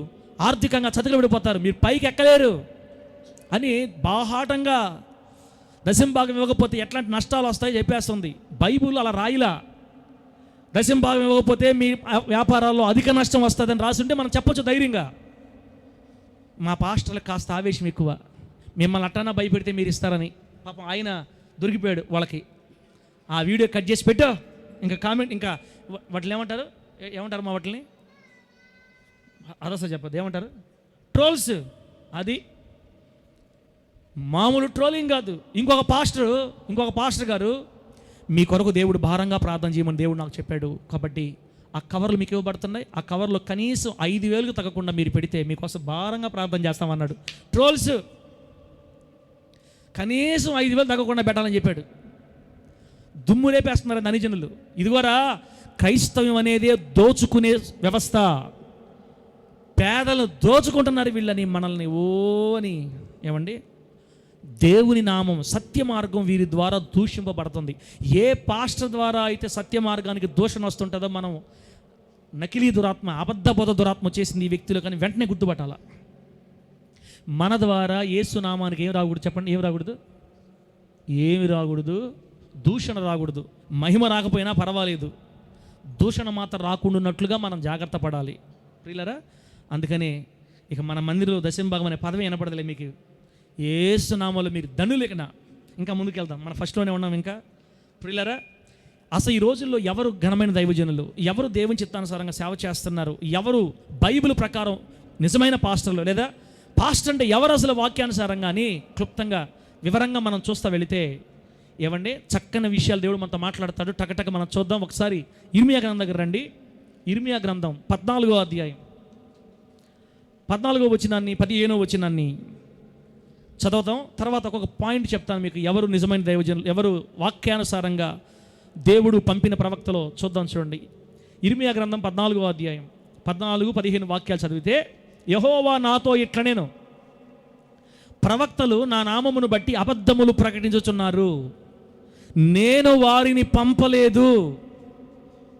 Speaker 1: ఆర్థికంగా చతికిలబడిపోతారు, మీరు పైకి ఎక్కలేరు అని బాహాటంగా దశంభాగం ఇవ్వకపోతే ఎట్లాంటి నష్టాలు వస్తాయో చెప్పేస్తుంది. బైబుల్ అలా రాయిలా. దశంభాగం ఇవ్వకపోతే మీ వ్యాపారాల్లో అధిక నష్టం వస్తుందని రాసుంటే మనం చెప్పొచ్చు ధైర్యంగా. మా పాస్టర్లకు కాస్త ఆవేశం ఎక్కువ, మిమ్మల్ని అట్టన్నా భయపెడితే మీరు ఇస్తారని. పాపం ఆయన దొరికిపోయాడు వాళ్ళకి. ఆ వీడియో కట్ చేసి పెట్టు, ఇంకా కామెంట్, ఇంకా వాటిని ఏమంటారు మా వాటిని అదసలు చెప్పదు, ఏమంటారు? ట్రోల్స్. అది మామూలు ట్రోలింగ్ కాదు. ఇంకొక పాస్టర్ గారు, మీ కొరకు దేవుడు భారంగా ప్రార్థన చేయమని దేవుడు నాకు చెప్పాడు, కాబట్టి ఆ కవర్లు మీకు ఇవ్వబడుతున్నాయి, ఆ కవర్లో కనీసం 5,000 తగ్గకుండా మీరు పెడితే మీకోసం భారంగా ప్రార్థన చేస్తామన్నాడు. ట్రోల్స్. కనీసం 5,000 తగ్గకుండా పెట్టాలని చెప్పాడు. దుమ్ము లేపేస్తున్నారు ధనిజనులు. ఇదిగోరా, క్రైస్తవ్యం అనేది దోచుకునే వ్యవస్థ. పేదలు దోచుకుంటున్నారు వీళ్ళని, మనల్ని అని. ఏమండి, దేవుని నామం, సత్య మార్గం వీరి ద్వారా దూషింపబడుతుంది. ఏ పాస్టర్ ద్వారా అయితే సత్య మార్గానికి దూషణ వస్తుంటుందో, మనం నకిలీ దురాత్మ, అబద్ధ బోధ దురాత్మ చేసింది ఈ వ్యక్తులు కానీ వెంటనే గుర్తుపట్టాల. మన ద్వారా యేసు నామానికి ఏం రాకూడదు చెప్పండి? ఏమి రాకూడదు? ఏమి రాకూడదు? దూషణ రాకూడదు. మహిమ రాకపోయినా పర్వాలేదు, దూషణ మాత్రం రాకుండాన్నట్లుగా మనం జాగ్రత్త పడాలి ప్రియులారా. అందుకనే ఇక మన మందిరంలో దశంభాగం అనే పదవి వినపడదులే మీకు. యేసు నామంలో మీరు ధనులేకనా. ఇంకా ముందుకెళ్దాం, మనం ఫస్ట్లోనే ఉన్నాం. ఇంకా ప్రియులారా, అసలు ఈ రోజుల్లో ఎవరు ఘనమైన దైవజనులు, ఎవరు దేవుని చిత్తానుసారంగా సేవ చేస్తున్నారు, ఎవరు బైబిల్ ప్రకారం నిజమైన పాస్టర్లు, లేదా పాస్టర్ అంటే ఎవరు అసలు వాక్యానుసారంగా అని క్లుప్తంగా వివరంగా మనం చూస్తూ వెళితే, ఏమండి, చక్కని విషయాలు దేవుడు మనతో మాట్లాడతాడు. టకటక మనం చూద్దాం. ఒకసారి ఇర్మియా గ్రంథం దగ్గర రండి. ఇర్మియా గ్రంథం 14వ అధ్యాయం 14వ వచనాన్ని 15వ వచనాన్ని చదువుతాం. తర్వాత ఒక్కొక్క పాయింట్ చెప్తాను మీకు, ఎవరు నిజమైన దైవజనులు, ఎవరు వాక్యానుసారంగా దేవుడు పంపిన ప్రవక్తలో చూద్దాం. చూడండి, ఇర్మియా గ్రంథం 14వ అధ్యాయం 14-15 వాక్యాలు చదివితే, యెహోవా నాతో ఇట్లనేను, ప్రవక్తలు నా నామమును బట్టి అబద్ధములు ప్రకటించుచున్నారు, నేను వారిని పంపలేదు,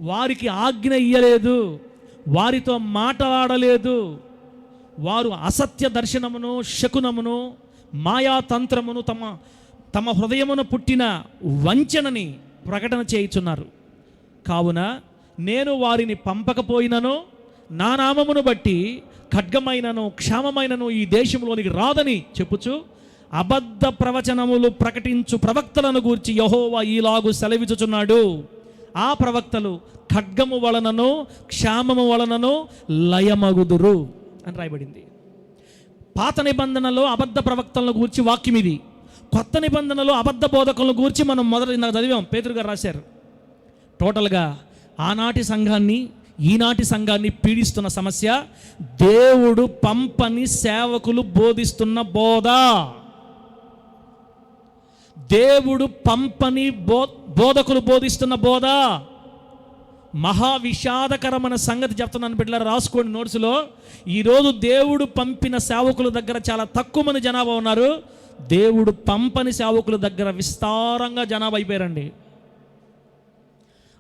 Speaker 1: వారికి ఆజ్ఞ ఇయ్యలేదు, వారితో మాట్లాడలేదు, వారు అసత్య దర్శనమును, శకునమును, మాయాతంత్రమును, తమ హృదయమును పుట్టిన వంచనని ప్రకటన చేయుచున్నారు. కావున నేను వారిని పంపకపోయినను, నా నామమును బట్టి ఖడ్గమైనను క్షామమైనను ఈ దేశంలోనికి రాదని చెప్పుచు అబద్ధ ప్రవచనములు ప్రకటించు ప్రవక్తలను గూర్చి యెహోవా ఈలాగు సెలవిచ్చుచున్నాడు. ఆ ప్రవక్తలు ఖడ్గము వలనను క్షామము వలనను లయమగుదురు అని రాయబడింది. పాత నిబంధనలో అబద్ధ ప్రవక్తలను గూర్చి వాక్యం ఇది. కొత్త నిబంధనలో అబద్ధ బోధకులను గూర్చి మనం నాకు చదివాం, పేతురు గారు రాశారు. టోటల్గా ఆనాటి సంఘాన్ని, ఈనాటి సంఘాన్ని పీడిస్తున్న సమస్య దేవుడు పంపని సేవకులు బోధిస్తున్న బోధ. దేవుడు పంపని బోధకులు బోధిస్తున్న బోధ మహా విషాదకరమైన సంగతి చెప్తున్నాను బిడ్డలారా, రాసుకోండి నోట్స్లో. ఈరోజు దేవుడు పంపిన సేవకుల దగ్గర చాలా తక్కువ మంది జనాభా ఉన్నారు, దేవుడు పంపని సేవకుల దగ్గర విస్తారంగా జనాభా అయిపోయారండి.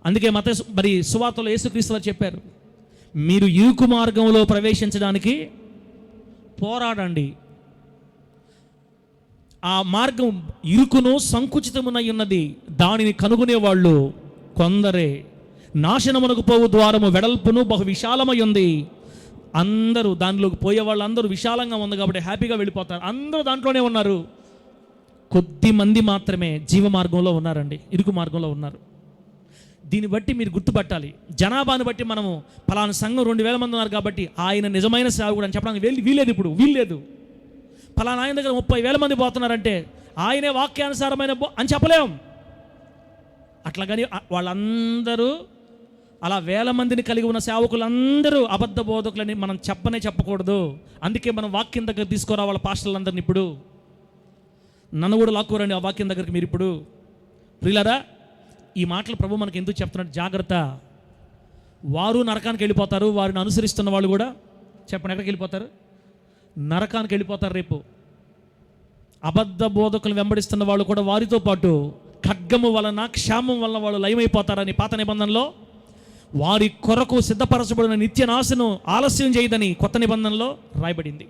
Speaker 1: అందుకే మరి సువార్తలో యేసుక్రీస్తు వారు చెప్పారు, మీరు ఇరుకు మార్గంలో ప్రవేశించడానికి పోరాడండి. ఆ మార్గం ఇరుకును సంకుచితమునై ఉన్నది, దానిని కనుగొనేవాళ్ళు కొందరే. నాశనమునకు పోవు ద్వారము వెడల్పును బహు విశాలమై ఉంది, అందరూ దానిలోకి పోయే వాళ్ళందరూ విశాలంగా ఉంది కాబట్టి హ్యాపీగా వెళ్ళిపోతారు, అందరూ దాంట్లోనే ఉన్నారు. కొద్ది మంది మాత్రమే జీవ మార్గంలో ఉన్నారండి, ఇరుకు మార్గంలో ఉన్నారు. దీన్ని బట్టి మీరు గుర్తుపట్టాలి. జనాభాను బట్టి మనము ఫలానా సంఘం 2,000 మంది ఉన్నారు కాబట్టి ఆయన నిజమైన సేవకుడు అని చెప్పడానికి వీల్లేదు. ఇప్పుడు వీల్లేదు. ఫలానా ఆయన దగ్గర 30,000 మంది పోతున్నారంటే ఆయనే వాక్యానుసారమైన అని చెప్పలేం. అట్లాగని వాళ్ళందరూ అలా 1,000 మందిని కలిగి ఉన్న సేవకులందరూ అబద్ధ బోధకులని మనం చెప్పకూడదు. అందుకే మనం వాక్యం దగ్గర తీసుకురావాలి పాస్టర్లందరినీ. ఇప్పుడు నన్ను కూడా లాక్కోరండి ఆ వాక్యం దగ్గరికి మీరు ఇప్పుడు. ప్రియులారా, ఈ మాటలు ప్రభు మనకి ఎందుకు చెప్తున్నాడు? జాగ్రత్త. వారు నరకానికి వెళ్ళిపోతారు, వారిని అనుసరిస్తున్న వాళ్ళు కూడా చెప్పండి ఎక్కడికి వెళ్ళిపోతారు? నరకానికి వెళ్ళిపోతారు రేపు. అబద్ధ బోధకులు వెంబడిస్తున్న వాళ్ళు కూడా వారితో పాటు ఖడ్గము వలన, క్షామం వలన వాళ్ళు లయమైపోతారని పాత నిబంధనలో, వారి కొరకు సిద్ధపరచబడిన నిత్య నాశను ఆలస్యం చేయదని కొత్త నిబంధనలో రాయబడింది.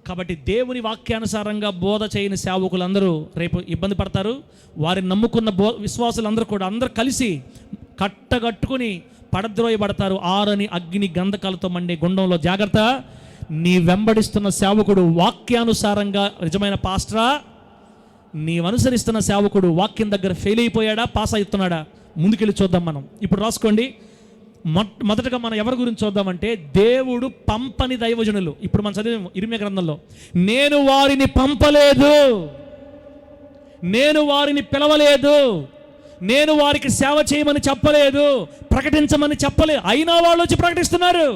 Speaker 1: కాబట్టి దేవుని వాక్యానుసారంగా బోధ చేయని సేవకులందరూ రేపు ఇబ్బంది పడతారు. వారిని నమ్ముకున్న విశ్వాసులందరూ కూడా అందరూ కలిసి కట్టగట్టుకుని పడద్రోయబడతారు ఆరని అగ్ని గంధకాలతో మండే గుండంలో. జాగ్రత్త. నీ వెంబడిస్తున్న సేవకుడు వాక్యానుసారంగా నిజమైన పాస్టరా? నీవు అనుసరిస్తున్న సేవకుడు వాక్యం దగ్గర ఫెయిల్ అయిపోయాడా, పాస్ అవుతున్నాడా? ముందుకెళ్ళి చూద్దాం మనం. ఇప్పుడు రాసుకోండి. మొదటగా మనం ఎవరి గురించి చూద్దామంటే, దేవుడు పంపని దైవజనులు. ఇప్పుడు మనం చదివాము ఇర్మీయా గ్రంథంలో, నేను వారిని పంపలేదు, నేను వారిని పిలవలేదు, నేను వారికి సేవ చేయమని చెప్పలేదు, ప్రకటించమని చెప్పలేదు, అయినా వాళ్ళు వచ్చి ప్రకటిస్తున్నారు.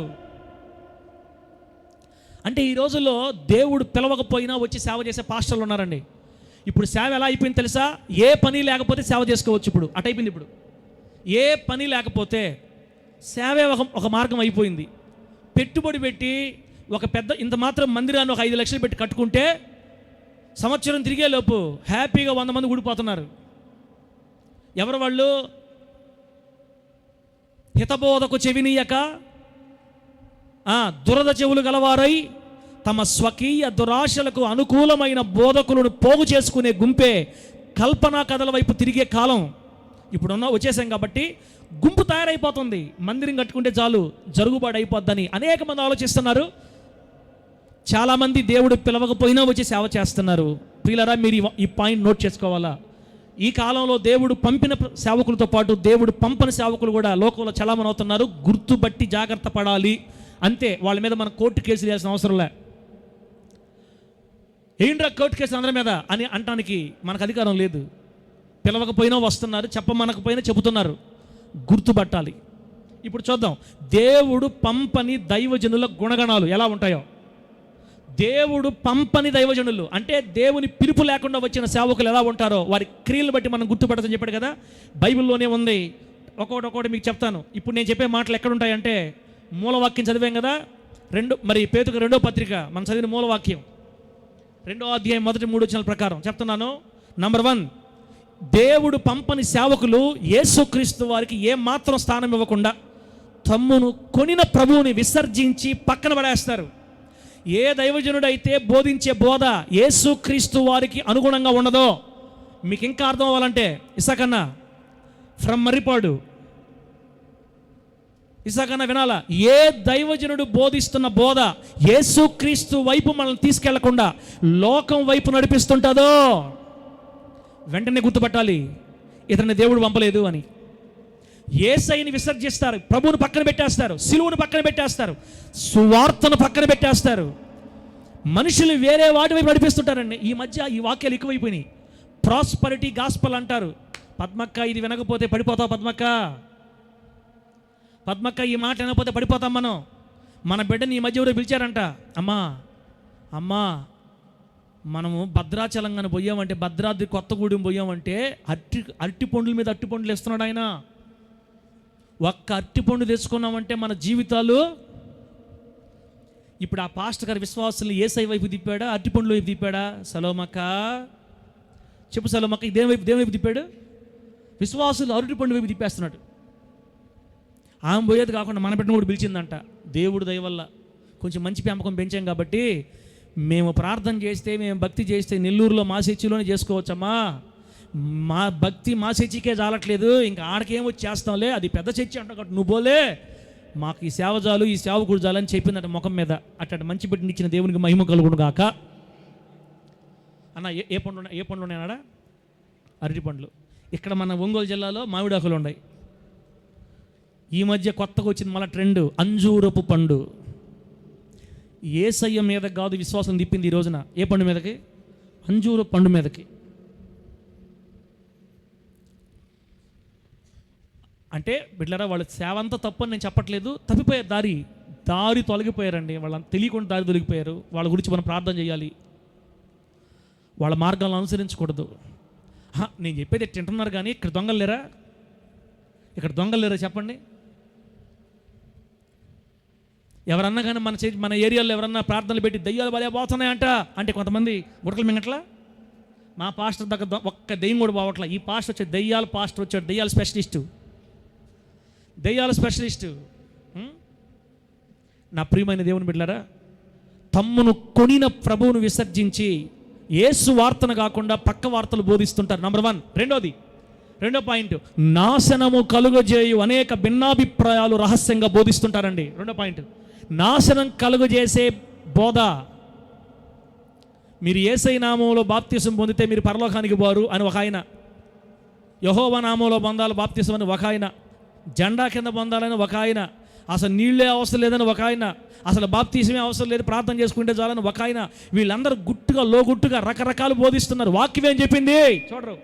Speaker 1: అంటే ఈ రోజుల్లో దేవుడు పిలవకపోయినా వచ్చి సేవ చేసే పాస్టర్లు ఉన్నారండి. ఇప్పుడు సేవ ఎలా అయిపోయింది తెలుసా? ఏ పని లేకపోతే సేవ చేసుకోవచ్చు. ఇప్పుడు అటైపోయింది. ఇప్పుడు ఏ పని లేకపోతే సేవే ఒక మార్గం అయిపోయింది. పెట్టుబడి పెట్టి ఒక పెద్ద ఇంత మాత్రం మందిరాన్ని ఒక 5 లక్షలు పెట్టి కట్టుకుంటే సంవత్సరం తిరిగేలోపు హ్యాపీగా 100 మంది ఊడిపోతున్నారు. ఎవరు వాళ్ళు? హితబోధకు చెవినీయక దురద చెవులు గలవారై తమ స్వకీయ దురాశలకు అనుకూలమైన బోధకులను పోగు చేసుకునే గుంపే కల్పనా కథల వైపు తిరిగే కాలం ఇప్పుడున్న వచ్చేసాం. కాబట్టి గుంపు తయారైపోతుంది. మందిరం కట్టుకుంటే చాలు జరుగుబాటు అయిపోద్దని అనేక మంది ఆలోచిస్తున్నారు. చాలామంది దేవుడు పిలవకపోయినా వచ్చి సేవ చేస్తున్నారు. ప్రియులారా, మీరు ఈ పాయింట్ నోట్ చేసుకోవాలా? ఈ కాలంలో దేవుడు పంపిన సేవకులతో పాటు దేవుడు పంపని సేవకులు కూడా లోకంలో చలామణి అవుతున్నారు. గుర్తుబట్టి జాగ్రత్త పడాలి అంతే. వాళ్ళ మీద మనం కోర్టు కేసులు చేయాల్సిన అవసరం లే. ఏంట్రా కోర్టు కేసు అందరి మీద అని అంటానికి మనకు అధికారం లేదు. పిలవకపోయినా వస్తున్నారు, చెప్పమనకపోయినా చెబుతున్నారు. గుర్తుపట్టాలి. ఇప్పుడు చూద్దాం దేవుడు పంపని దైవజనుల గుణగణాలు ఎలా ఉంటాయో. దేవుడు పంపని దైవజనులు అంటే దేవుని పిలుపు లేకుండా వచ్చిన సేవకులు ఎలా ఉంటారో వారి క్రియలు బట్టి మనం గుర్తుపడతామని చెప్పాడు కదా. బైబిల్లోనే ఉంది. ఒక్కొక్కటి మీకు చెప్తాను. ఇప్పుడు నేను చెప్పే మాటలు ఎక్కడుంటాయంటే, మూలవాక్యం చదివాం కదా, మరి పేతురు 2వ పత్రిక మనం చదివిన మూలవాక్యం 2వ అధ్యాయం 1-3 వచనాల ప్రకారం చెప్తున్నాను. నంబర్ 1, దేవుడు పంపని సేవకులు యేసుక్రీస్తు వారికి ఏమాత్రం స్థానం ఇవ్వకుండా తమ్మును కొనిన ప్రభువుని విసర్జించి పక్కన పడేస్తారు. ఏ దైవజనుడైతే బోధించే బోధ యేసుక్రీస్తు వారికి అనుగుణంగా ఉండదో, మీకు ఇంకా అర్థం అవ్వాలంటే ఇసాకన్నా ఫ్రమ్ మర్రిపాడు, ఇసాకన్నా వినాలా? ఏ దైవజనుడు బోధిస్తున్న బోధ యేసుక్రీస్తు వైపు మనల్ని తీసుకెళ్లకుండా లోకం వైపు నడిపిస్తుంటుందో వెంటనే గుర్తుపట్టాలి, ఇతన్ని దేవుడు పంపలేదు అని. యేసయ్యని విసర్జిస్తారు, ప్రభువును పక్కన పెట్టేస్తారు, సిలువను పక్కన పెట్టేస్తారు, సువార్తను పక్కన పెట్టేస్తారు. మనుషులు వేరే వాటి వైపు నడిపిస్తుంటారండి. ఈ మధ్య ఈ వాక్యాలు ఎక్కువైపోయినాయి. ప్రాస్పరిటీ గాస్పల్ అంటారు. పద్మక్క ఇది వినకపోతే పడిపోతావు. పద్మక్క ఈ మాట వినకపోతే పడిపోతాం మనం. మన బిడ్డని ఈ మధ్య ఎవరో పిలిచారంట, అమ్మా మనము భద్రాచలం కానీ పోయామంటే, భద్రాద్రి కొత్తగూడెం పోయామంటే అరటి పండ్ల మీద అరటి పండ్లు ఇస్తున్నాడు ఆయన. ఒక్క అరటి పండు తెచ్చుకున్నామంటే మన జీవితాలు. ఇప్పుడు ఆ పాస్టర్ గారి విశ్వాసులు యేసయ్య వైపు తిప్పాడా, అరటి పండ్ల వైపు తిప్పాడా? సలోమక్క చెప్పు సలోమక్క, దేని వైపు తిప్పాడు? విశ్వాసులు అరటి పండు వైపు తిప్పేస్తున్నాడు. ఆమె పోయేది కాకుండా మన బిడ్డను కూడా పిలిచిందంట. దేవుడు దయ వల్ల కొంచెం మంచి పెంపకం పెంచాం కాబట్టి మేము ప్రార్థన చేస్తే, మేము భక్తి చేస్తే నెల్లూరులో మా చర్చిలోనే చేసుకోవచ్చమ్మా. మా భక్తి మా చర్చికే చాలట్లేదు, ఇంకా ఆడకేం వచ్చి చేస్తాంలే, అది పెద్ద చర్చి అంట కాబట్టి నువ్వు పోలే, మాకు ఈ సేవ చాలు, ఈ సేవకుడు చాలు అని చెప్పిందట ముఖం మీద. అట్ట మంచి బిడ్డని ఇచ్చిన దేవునికి మహిమ కలుగును గాక. అన్న ఏ పండ్లు ఉన్నాయన్నాడా? అరటి పండ్లు. ఇక్కడ మన ఒంగోలు జిల్లాలో మామిడాకులు ఉన్నాయి. ఈ మధ్య కొత్తగా వచ్చింది మళ్ళీ ట్రెండ్, అంజూరపు పండు. యేసయ్య మీద కాదు విశ్వాసం తిప్పింది ఈ రోజున. ఏ పండు మీదకి? అంజూరపు పండు మీదకి. అంటే బిడ్డలారా, వాళ్ళ సేవ అంతా తప్పని నేను చెప్పట్లేదు. తప్పిపోయారు, దారి తొలగిపోయారండి. వాళ్ళని తెలియకుండా దారి తొలగిపోయారు. వాళ్ళ గురించి మనం ప్రార్థన చేయాలి. వాళ్ళ మార్గాలను అనుసరించకూడదు. నేను చెప్పేది తింటున్నారు కానీ ఇక్కడ దొంగలు లేరా? ఇక్కడ దొంగలు లేరా చెప్పండి? ఎవరన్నా కానీ మన ఏరియాలో ఎవరన్నా ప్రార్థనలు పెట్టి దయ్యాలు భలే పోతున్నాయంట అంటే కొంతమంది గుడకలు మింగట్లా. మా పాస్టర్ దగ్గర ఒక్క దెయ్యం కూడా పోవట్లా. ఈ పాస్టర్ వచ్చాడు, పాస్టర్ వచ్చాడు, దెయ్యాల స్పెషలిస్టు. నా ప్రియమైన దేవుని బిడ్డలారా, తమ్మును కొనిన ప్రభువును విసర్జించి యేసు వార్తను కాకుండా పక్క వార్తలు బోధిస్తుంటారు. నంబర్ 1. రెండో పాయింట్, నాశనము కలుగజేయు అనేక భిన్నాభిప్రాయాలు రహస్యంగా బోధిస్తుంటారండి. రెండో పాయింట్, నాశనం కలుగజేసే బోధ. మీరు యేసయ్య నామంలో బాప్తిసం పొందితే మీరు పరలోకానికి పోరు అని ఒక ఆయన, యెహోవా నామంలో పొందాలి బాప్తిసం అని ఒక ఆయన, జెండా కింద పొందాలని ఒక ఆయన, అసలు నీళ్ళే అవసరం లేదని ఒక ఆయన, అసలు బాప్తిసమే అవసరం లేదు ప్రార్థన చేసుకుంటే చాలని ఒక ఆయన. వీళ్ళందరూ లోగుట్టుగా రకరకాలు బోధిస్తున్నారు. వాక్యం ఏం చెప్పింది చూడరు.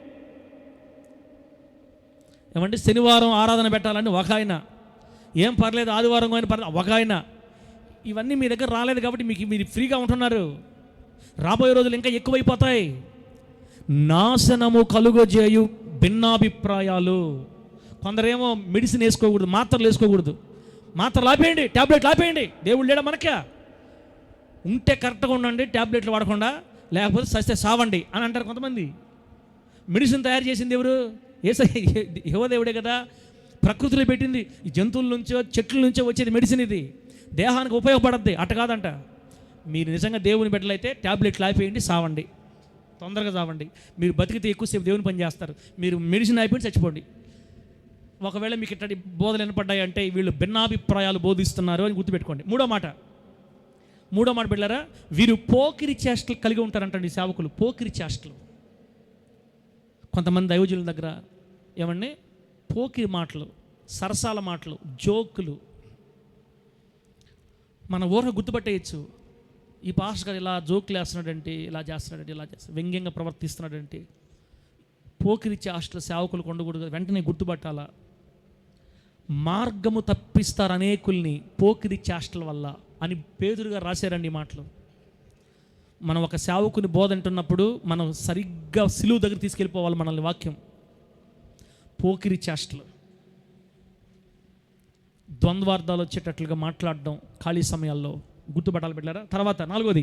Speaker 1: ఏమంటే శనివారం ఆరాధన పెట్టాలని ఒక ఆయన, ఏం పర్లేదు ఆదివారం కానీ పర్లేదు ఒక ఆయన. ఇవన్నీ మీ దగ్గర రాలేదు కాబట్టి మీరు ఫ్రీగా ఉంటున్నారు. రాబోయే రోజులు ఇంకా ఎక్కువైపోతాయి. నాశనము కలుగజేయు భిన్నాభిప్రాయాలు. కొందరేమో మెడిసిన్ వేసుకోకూడదు, మాత్రలు వేసుకోకూడదు. మాత్రలు ఆపేయండి, ట్యాబ్లెట్లు ఆపేయండి. దేవుడు లేడా మనకే? ఉంటే కరెక్ట్గా ఉండండి, ట్యాబ్లెట్లు వాడకుండా, లేకపోతే సస్తే సావండి అని అంటారు కొంతమంది. మెడిసిన్ తయారు చేసింది ఎవరు? యెహోవాదేవుడే కదా. ప్రకృతిలో పెట్టింది. ఈ జంతువుల నుంచో చెట్ల నుంచో వచ్చేది మెడిసిన్. ఇది దేహానికి ఉపయోగపడద్ది. అట్ట కాదంట. మీరు నిజంగా దేవుని బిడ్డలైతే ట్యాబ్లెట్లు ఆపేయండి, సావండి, తొందరగా సావండి. మీరు బతికితే ఎక్కువసేపు దేవుని పని చేస్తారు. మీరు మెడిసిన్ అయిపోయి చచ్చిపోండి. ఒకవేళ మీకు ఇట్లాంటి బోధలు వినపడ్డాయి అంటే వీళ్ళు భిన్నాభిప్రాయాలు బోధిస్తున్నారు అని గుర్తుపెట్టుకోండి. మూడో మాట బిడ్డలారా, వీరు పోకిరి చేష్టలు కలిగి ఉంటారంటండి. సేవకులు పోకిరి చేష్టలు. కొంతమంది దైవజనుల దగ్గర ఏమండి పోకిరి మాటలు, సరసాల మాటలు, జోకులు మన ఊర గుర్తుపట్టేయచ్చు. ఈ పాస్టర్ గారు ఇలా జోకులు వేస్తున్నాడంటే, ఇలా చేస్తున్నాడు, వ్యంగ్యంగా ప్రవర్తిస్తున్నాడంటే పోకిరి చేష్టలు సేవకులు ఉండకూడదు. వెంటనే గుర్తుపట్టాలా. మార్గము తప్పిస్తారు అనేకుల్ని పోకిరి చేష్టల వల్ల అని పేతురుగా రాశారండి ఈ మాటలు. మనం ఒక సేవకుని బోధ అంటున్నప్పుడు మనం సరిగ్గా సిలువ దగ్గర తీసుకెళ్ళిపోవాలి మనల్ని. వాక్యం పోకిరి చేష్టలు, ద్వంద్వార్థాలు వచ్చేటట్లుగా మాట్లాడడం ఖాళీ సమయాల్లో గుర్తుపట్టాలి బిడ్డలారా. తర్వాత 4వది,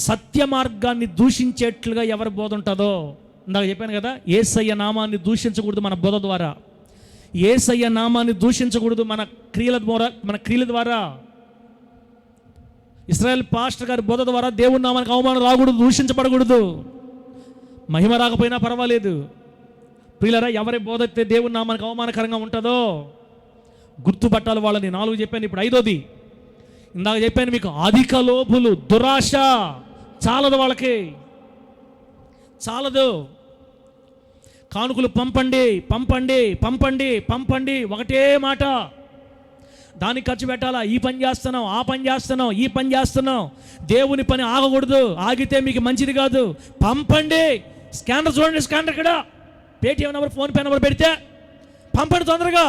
Speaker 1: సత్య మార్గాన్ని దూషించేట్లుగా ఎవరి బోధ ఉంటుందో. ఇందాక చెప్పాను కదా, యేసయ్య నామాన్ని దూషించకూడదు మన బోధ ద్వారా. యేసయ్య నామాన్ని దూషించకూడదు మన క్రియల ద్వారా. ఇశ్రాయేల్ పాస్టర్ గారి బోధ ద్వారా దేవుని నామానికి అవమానం రాకూడదు, దూషించబడకూడదు. మహిమ రాకపోయినా పర్వాలేదు. ప్రియులారా, ఎవరి బోధ అయితే దేవుని నామానికి అవమానకరంగా ఉంటుందో గుర్తుపట్టాలి వాళ్ళని. 4 చెప్పాను. ఇప్పుడు 5వది, ఇందాక చెప్పాను మీకు, అధిక లోభులు, దురాశ. చాలదు వాళ్ళకి, చాలదు. కానుకలు పంపండి ఒకటే మాట. దానికి ఖర్చు పెట్టాలా? ఈ పని చేస్తున్నాం. దేవుని పని ఆగకూడదు. ఆగితే మీకు మంచిది కాదు. పంపండి. స్కానర్ చూడండి, స్కానర్ ఇక్కడ పేటీఎం నెంబర్, ఫోన్పే నెంబర్ పెడితే పంపండి తొందరగా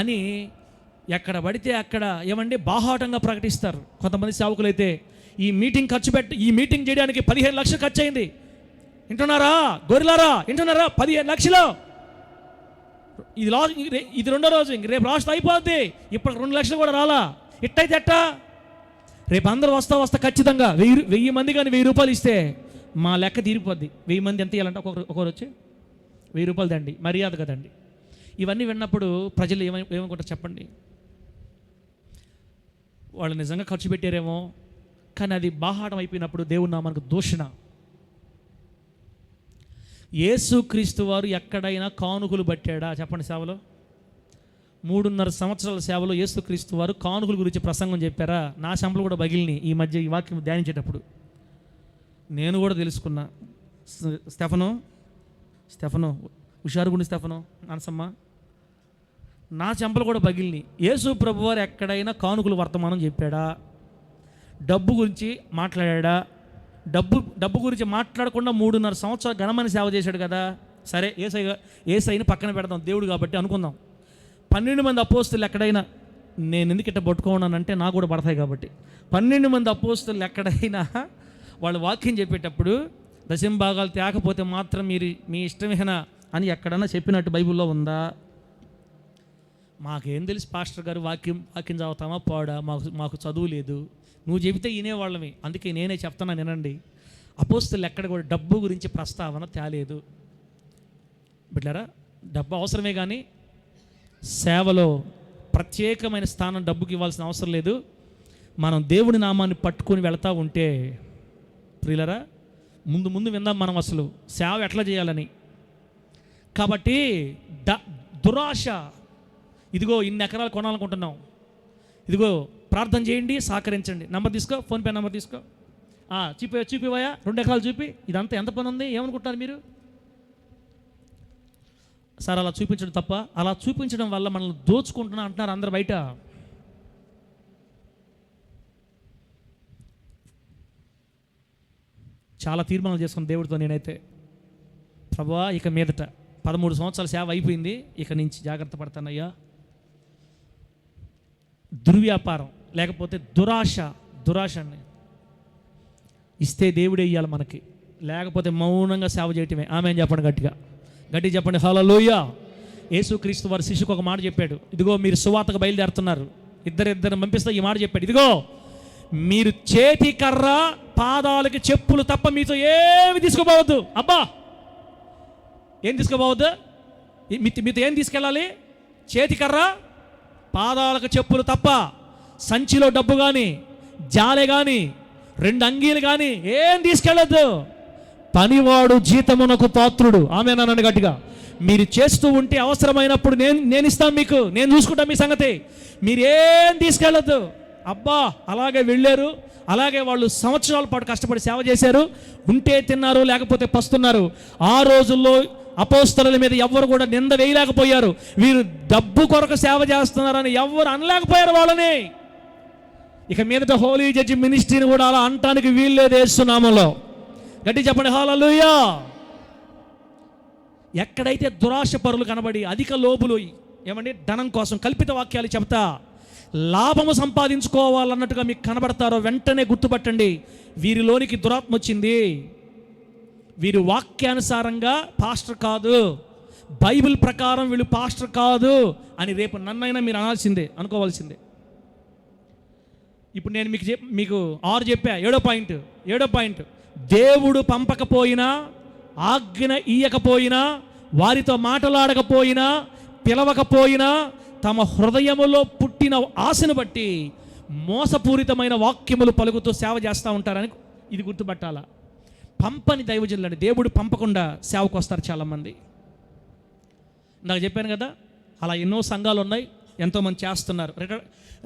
Speaker 1: అని ఎక్కడ పడితే అక్కడ ఏమండి బాహాటంగా ప్రకటిస్తారు. కొంతమంది సేవకులు అయితే ఈ మీటింగ్ చేయడానికి 15 లక్షలు ఖర్చు అయింది. వింటున్నారా గొర్రెలారా? 15 లక్షలు. ఇది రెండో రోజు, ఇంక రేపు లాస్ట్ అయిపోద్ది. ఇప్పుడు 2 లక్షలు కూడా రాలా. ఇట్టయితే ఎట్టా? రేపు అందరూ వస్తా ఖచ్చితంగా 1000 మంది కానీ 1000 రూపాయలు ఇస్తే మా లెక్క తీరిపోద్ది. 1000 మంది ఎంత ఇవ్వాలంటే ఒకరు వచ్చి 1000 రూపాయలు దండి, మర్యాద కదండి. ఇవన్నీ విన్నప్పుడు ప్రజలు ఏమనుకుంటారు చెప్పండి? వాళ్ళు నిజంగా ఖర్చు పెట్టారేమో, కానీ అది బాహాటం అయిపోయినప్పుడు దేవుని నామానికి దూషణ. యేసుక్రీస్తు వారు ఎక్కడైనా కానుకలు పట్టాడా చెప్పండి? సేవలో 3.5 సంవత్సరాల సేవలో యేసుక్రీస్తు వారు కానుకల గురించి ప్రసంగం చెప్పారా? నా చెంపలు కూడా పగిలిని ఈ మధ్య ఈ వాక్యం ధ్యానించేటప్పుడు. నేను కూడా తెలుసుకున్నా. స్టెఫను హుషారుగుండి, స్టెఫను అనసమ్మ, నా చెంపలు కూడా పగిలిని. యేసు ప్రభు వారు ఎక్కడైనా కానుకలు వర్తమానం చెప్పాడా? డబ్బు గురించి మాట్లాడా? డబ్బు గురించి మాట్లాడకుండా 3.5 సంవత్సరాలు ఘనమైన సేవ చేశాడు కదా. సరే, ఏసైని పక్కన పెడదాం, దేవుడు కాబట్టి అనుకుందాం. 12 మంది అపోస్తులు ఎక్కడైనా, నేను ఎందుకు ఇట్ట పట్టుకోన్నానంటే నాకు కూడా పడతాయి కాబట్టి, 12 మంది అపోస్తులు ఎక్కడైనా వాళ్ళు వాక్యం చెప్పేటప్పుడు దశంభాగాలు తేకపోతే మాత్రం మీరు మీ ఇష్టమేనా అని ఎక్కడన్నా చెప్పినట్టు బైబిల్లో ఉందా? మాకేం తెలుసు పాస్టర్ గారు, వాక్యం చదువుతామా పోడా, మాకు చదువు లేదు. నువ్వు చెబితే వినేవాళ్ళమే, అందుకే నేనే చెప్తాను వినండి. అపోస్తులు ఎక్కడ కూడా డబ్బు గురించి ప్రస్తావన తేలేదు. బిడ్డారా, డబ్బు అవసరమే కానీ సేవలో ప్రత్యేకమైన స్థానం డబ్బుకి ఇవ్వాల్సిన అవసరం లేదు. మనం దేవుని నామాన్ని పట్టుకొని వెళతా ఉంటే ప్రియులరా, ముందు విందాం మనం అసలు సేవ ఎట్లా చేయాలని. కాబట్టి దురాశ, ఇదిగో ఇన్ని ఎకరాలు కొనాలనుకుంటున్నాం, ఇదిగో ప్రార్థన చేయండి, సహకరించండి, నంబర్ తీసుకో, ఫోన్పే నెంబర్ తీసుకో, చూపివయా 2 ఎకరాలు చూపి, ఇదంతా ఎంత పని ఉంది ఏమనుకుంటారు మీరు? సార్ అలా చూపించడం తప్ప, అలా చూపించడం వల్ల మనల్ని దోచుకుంటున్నా అంటున్నారు అందరు బయట. చాలా తీర్మానాలు చేసుకున్న దేవుడితో నేనైతే, ప్రభువా ఇక మీదట 13 సంవత్సరాల సేవ అయిపోయింది, ఇక నుంచి జాగ్రత్త పడతానయ్యా. దుర్వ్యాపారం లేకపోతే దురాశని ఇస్తే దేవుడే ఇవ్వాలి మనకి, లేకపోతే మౌనంగా సేవ చేయటమే. ఆమె చెప్పండి, గట్టిగా చెప్పండి హల్లెలూయా. యేసుక్రీస్తు వారి శిష్యుకు ఒక మాట చెప్పాడు, ఇదిగో మీరు సువార్తకు బయలుదేరుతున్నారు, ఇద్దరు పంపిస్తే ఈ మాట చెప్పాడు, ఇదిగో మీరు చేతి కర్ర పాదాలకి చెప్పులు తప్ప మీతో ఏమి తీసుకోపోవద్దు. అబ్బా, ఏం తీసుకోపోవద్దు? మీతో ఏం తీసుకెళ్ళాలి? చేతి కర్ర పాదాలకు చెప్పులు తప్ప. సంచిలో డబ్బు కానీ, జాలె కానీ, 2 అంగీలు కానీ ఏం తీసుకెళ్ళొద్దు. పనివాడు జీతమునకు పాత్రుడు. ఆమె నన్ను గట్టిగా. మీరు చేస్తూ ఉంటే అవసరమైనప్పుడు నేను ఇస్తాను మీకు, నేను చూసుకుంటా మీ సంగతి. మీరేం తీసుకెళ్ళొద్దు. అబ్బా, అలాగే వెళ్ళారు, అలాగే వాళ్ళు సంవత్సరాల పాటు కష్టపడి సేవ చేశారు, ఉంటే తిన్నారు, లేకపోతే పస్తున్నారు. ఆ రోజుల్లో అపోస్తలుల మీద ఎవ్వరు కూడా నింద వేయలేకపోయారు. వీరు డబ్బు కొరకు సేవ చేస్తున్నారని ఎవ్వరు అనలేకపోయారు వాళ్ళని. ఇక మీదట హోలీ జడ్జి మినిస్ట్రీని కూడా అలా అంటానికి వీల్లేదు యేసు నామములో. గట్టి చెప్పండి హల్లెలూయా. ఎక్కడైతే దురాశ పరులు కనబడి అధిక లోబులు ఏమండి ధనం కోసం కల్పిత వాక్యాలు చెప్తా లాభము సంపాదించుకోవాలన్నట్టుగా మీకు కనబడతారో వెంటనే గుర్తుపట్టండి, వీరిలోనికి దురాత్మ వచ్చింది. వీరు వాక్యానుసారంగా పాస్టర్ కాదు, బైబిల్ ప్రకారం వీళ్ళు పాస్టర్ కాదు అని రేపు నన్నైనా మీరు అనుకోవాల్సిందే. ఇప్పుడు నేను మీకు 6 చెప్పా. 7వ పాయింట్ దేవుడు పంపకపోయినా, ఆజ్ఞ ఇయ్యకపోయినా, వారితో మాట్లాడకపోయినా, పిలవకపోయినా, తమ హృదయములో పుట్టిన ఆశను బట్టి మోసపూరితమైన వాక్యములు పలుకుతూ సేవ చేస్తూ ఉంటారని ఇది గుర్తుపట్టాలా. పంపని దైవజనులని దేవుడు పంపకుండా సేవకు వస్తారు చాలామంది. నాకు చెప్పాను కదా, అలా ఎన్నో సంఘాలు ఉన్నాయి, ఎంతోమంది చేస్తున్నారు.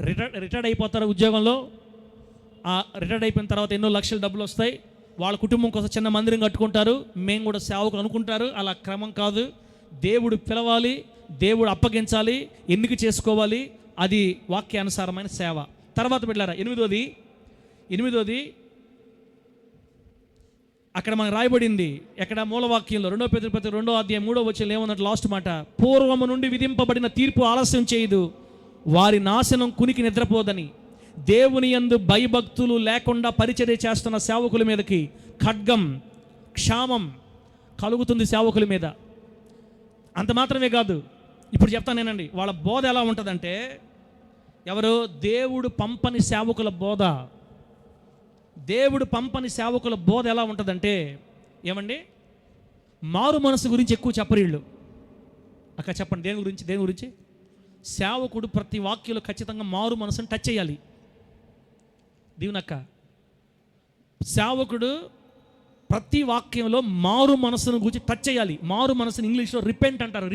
Speaker 1: రిటైర్డ్ అయిపోతారు ఉద్యోగంలో. రిటైర్డ్ అయిపోయిన తర్వాత ఎన్నో లక్షల డబ్బులు వస్తాయి, వాళ్ళ కుటుంబం కోసం చిన్న మందిరం కట్టుకుంటారు, మేము కూడా సేవకు అనుకుంటారు. అలా క్రమం కాదు. దేవుడు పిలవాలి, దేవుడు అప్పగించాలి, ఎన్నిక చేసుకోవాలి, అది వాక్యానుసారమైన సేవ. తర్వాత బిడ్డలారా, 8వది అక్కడ మనకు రాయబడింది, ఎక్కడ మూలవాక్యంలో 2 పేతురు 2వ అధ్యాయం 3వ వచనంలో ఏమన్నట్టు లాస్ట్ మాట, పూర్వము నుండి విధింపబడిన తీర్పు ఆలస్యం చేయదు, వారి నాశనం కునికి నిద్రపోదని. దేవుని యందు భయభక్తులు లేకుండా పరిచర్య చేస్తున్న సేవకుల మీదకి ఖడ్గం, క్షామం కలుగుతుంది సేవకుల మీద. అంత మాత్రమే కాదు, ఇప్పుడు చెప్తానేనండి, వాళ్ళ బోధ ఎలా ఉంటుందంటే, ఎవరు దేవుడు పంపని సేవకుల బోధ. దేవుడు పంపని సేవకుల బోధ ఎలా ఉంటుందంటే, ఏమండి, మారు మనసు గురించి ఎక్కువ చెప్పరు వీళ్ళు. అక్క చెప్పండి, దేని గురించి? సేవకుడు ప్రతి వాక్యంలో ఖచ్చితంగా మారు మనసుని టచ్ చేయాలి. దీవునక్క, సేవకుడు ప్రతి వాక్యంలో మారు మనసును గురించి టచ్ చేయాలి. మారు మనసుని ఇంగ్లీష్లో రిపెంట్ అంటారు.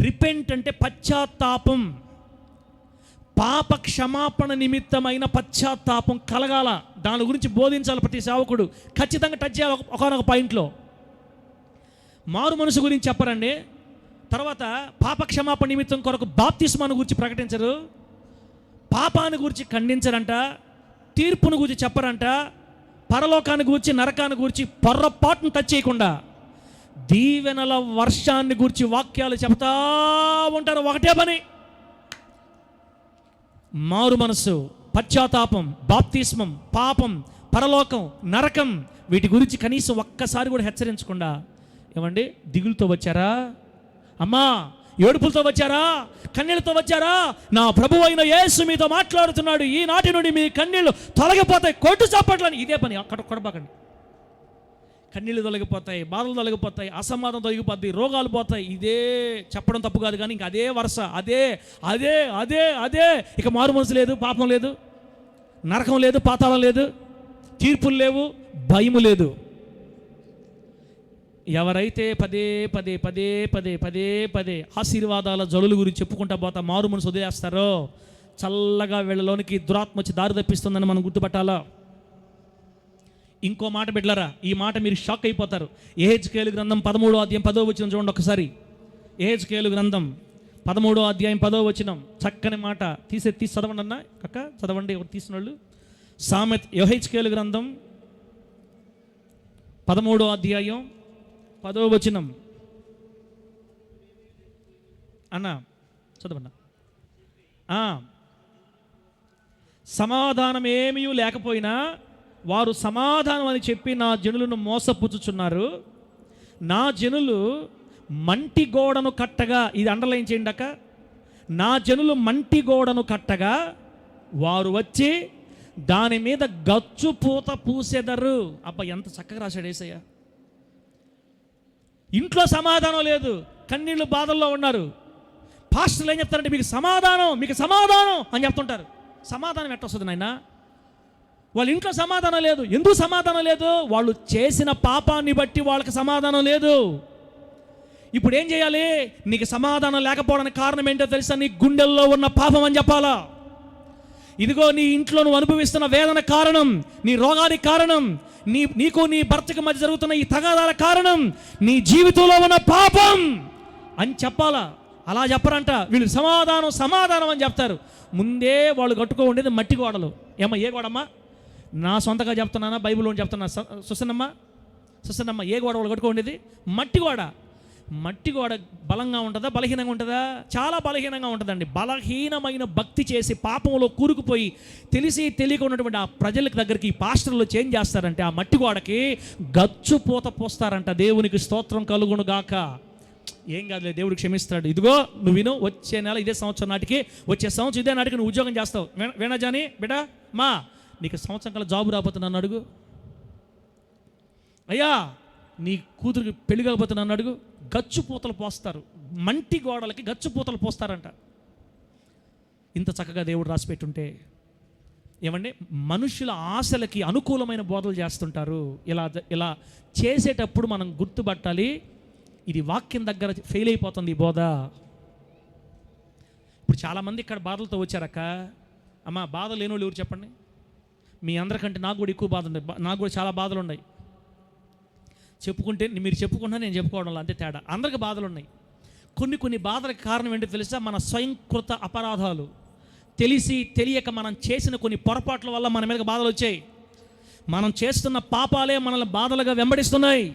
Speaker 1: రిపెంట్ అంటే పశ్చాత్తాపం, పాప క్షమాపణ నిమిత్తమైన పశ్చాత్తాపం కలగాల. దాని గురించి బోధించాలి ప్రతి సేవకుడు. ఖచ్చితంగా టచ్ చేయాలి ఒకనొక పాయింట్లో. మారు మనసు గురించి చెప్పరండి. తర్వాత పాప క్షమాపణ నిమిత్తం కొరకు బాప్తిస్మాను గురించి ప్రకటించరు, పాపాన్ని గురించి ఖండించరంట, తీర్పును గురించి చెప్పరంట, పరలోకాన్ని గురించి, నరకాన్ని గురించి పొర్రపాటును టచ్ చేయకుండా దీవెనల వర్షాన్ని గురించి వాక్యాలు చెప్తా ఉంటారు. ఒకటే పని, మారు మనసు, పశ్చాత్తాపం, బాప్తిస్మం, పాపం, పరలోకం, నరకం, వీటి గురించి కనీసం ఒక్కసారి కూడా హెచ్చరించకుండా, ఏమండి దిగులుతో వచ్చారా, అమ్మా ఏడుపులతో వచ్చారా, కన్నీళ్ళతో వచ్చారా, నా ప్రభువు అయిన యేసు మీతో మాట్లాడుతున్నాడు, ఈనాటి నుండి మీ కన్నీళ్ళు తొలగిపోతాయి, కొట్టు చప్పట్లని. ఇదే పని, అక్కడ కొడబాకండి. కన్నీళ్ళు తొలగిపోతాయి, బాధలు తొలగిపోతాయి, అసమాధానం తొలగిపోతాయి, రోగాలు పోతాయి. ఇదే చెప్పడం తప్పు కాదు, కానీ ఇంక అదే వరుస, అదే అదే అదే అదే. ఇక మారు మనసు లేదు, పాపం లేదు, నరకం లేదు, పాతాళం లేదు, తీర్పులు లేవు, భయము లేదు. ఎవరైతే పదే పదే పదే పదే పదే పదే ఆశీర్వాదాల జలుల గురించి చెప్పుకుంటా పోతా మారు మనసు వదిలేస్తారో, చల్లగా వీళ్ళలోనికి దురాత్మ వచ్చి దారి తప్పిస్తుందని మనం గుర్తుపట్టాలా. ఇంకో మాట బిడ్డలారా, ఈ మాట మీరు షాక్ అయిపోతారు. యెహెజ్కేలు గ్రంథం 13వ అధ్యాయం 10వ వచనం చూడండి ఒకసారి. యెహెజ్కేలు గ్రంథం 13వ అధ్యాయం 10వ వచనం, చక్కని మాట. తీసి చదవండి అన్న, అక్క చదవండి, ఎవరు తీసిన వాళ్ళు. యెహెజ్కేలు గ్రంథం 13వ అధ్యాయం 10వ వచనం అన్న చదవన్నా. సమాధానం ఏమీ లేకపోయినా వారు సమాధానం అని చెప్పి నా జనులను మోసపుచ్చుచున్నారు. నా జనులు మంటి గోడను కట్టగా, ఇది అండర్లైన్ చేయండి అక్క, నా జనులు మంటి గోడను కట్టగా వారు వచ్చి దాని మీద గచ్చు పూత పూసెదరు. అబ్బా ఎంత చక్కగా రాశాడు యేసయ్య. ఇంట్లో సమాధానం లేదు, కన్నీళ్ళు బాధల్లో ఉన్నారు. పాస్టర్లు ఏం చెప్తారంటే మీకు సమాధానం, మీకు సమాధానం అని చెప్తుంటారు. సమాధానం ఎట్లా వస్తుంది నాయన? వాళ్ళ ఇంట్లో సమాధానం లేదు. ఎందుకు సమాధానం లేదు? వాళ్ళు చేసిన పాపాన్ని బట్టి వాళ్ళకి సమాధానం లేదు. ఇప్పుడు ఏం చేయాలి? నీకు సమాధానం లేకపోవడానికి కారణం ఏంటో తెలుసా? నీ గుండెల్లో ఉన్న పాపం అని చెప్పాలా. ఇదిగో నీ ఇంట్లో నువ్వు అనుభవిస్తున్న వేదన కారణం, నీ రోగానికి కారణం, నీకు నీ భర్తకి మధ్య జరుగుతున్న ఈ తగాదాల కారణం నీ జీవితంలో ఉన్న పాపం అని చెప్పాలా. అలా చెప్పరంట. వీళ్ళు సమాధానం సమాధానం అని చెప్తారు. ముందే వాళ్ళు కట్టుకో ఉండేది మట్టి గోడలు. ఏమ్మా ఏ గోడమ్మా? నా సొంతగా చెప్తున్నానా, బైబిల్లో చెప్తున్నా సుసన్నమ్మ, ఏ గోడ వాళ్ళు కట్టుకో ఉండేది? మట్టి గోడ. మట్టి గోడ బలంగా ఉంటుందా, బలహీనంగా ఉంటుందా? చాలా బలహీనంగా ఉంటుందండి. బలహీనమైన భక్తి చేసి పాపంలో కూరుకుపోయి తెలిసి తెలియక ఉన్నటువంటి ఆ ప్రజల దగ్గరికి పాస్టర్లు చేంజ్ చేస్తారంటే ఆ మట్టి గోడకి గచ్చు పూత పోస్తారంట. దేవునికి స్తోత్రం కలుగును గాక. ఏం కాదులే, దేవుడు క్షమిస్తాడు. ఇదిగో నువ్వు విను, వచ్చే నెల ఇదే సంవత్సరం నాటికి, వచ్చే సంవత్సరం ఇదే నాటికి నువ్వు ఉద్యోగం చేస్తావు. వేణా జాని బిడ్డా, మా నీకు సంవత్సరం కల్లా జాబు రాబోతుంది నన్ను అడుగు. అయ్యా నీ కూతురికి పెళ్లి కాకపోతే నన్ను అడుగు. గచ్చు పూతలు పోస్తారు, మంటి గోడలకి గచ్చు పూతలు పోస్తారంట. ఇంత చక్కగా దేవుడు రాసిపెట్టుంటే ఏమండి, మనుషుల ఆశలకి అనుకూలమైన బోధలు చేస్తుంటారు. ఇలా చేసేటప్పుడు మనం గుర్తుపట్టాలి, ఇది వాక్యం దగ్గర ఫెయిల్ అయిపోతుంది ఈ బోధ. ఇప్పుడు చాలామంది ఇక్కడ బాధలతో వచ్చారక్క. అమ్మ బాధ లేని వాళ్ళు ఎవరు చెప్పండి? మీ అందరికంటే నాకు కూడా ఎక్కువ బాధ ఉంది. నాకు కూడా చాలా బాధలు ఉన్నాయి. చెప్పుకుంటే మీరు చెప్పుకున్నా నేను చెప్పుకోవడంలో అంతే తేడా. అందరికి బాధలు ఉన్నాయి. కొన్ని బాధలకు కారణం ఏంటో తెలుసా? మన స్వయంకృత అపరాధాలు, తెలిసి తెలియక మనం చేసిన కొన్ని పొరపాట్ల వల్ల మన మీద బాధలు వచ్చాయి. మనం చేస్తున్న పాపాలే మనల్ని బాధలుగా వెంబడిస్తున్నాయి.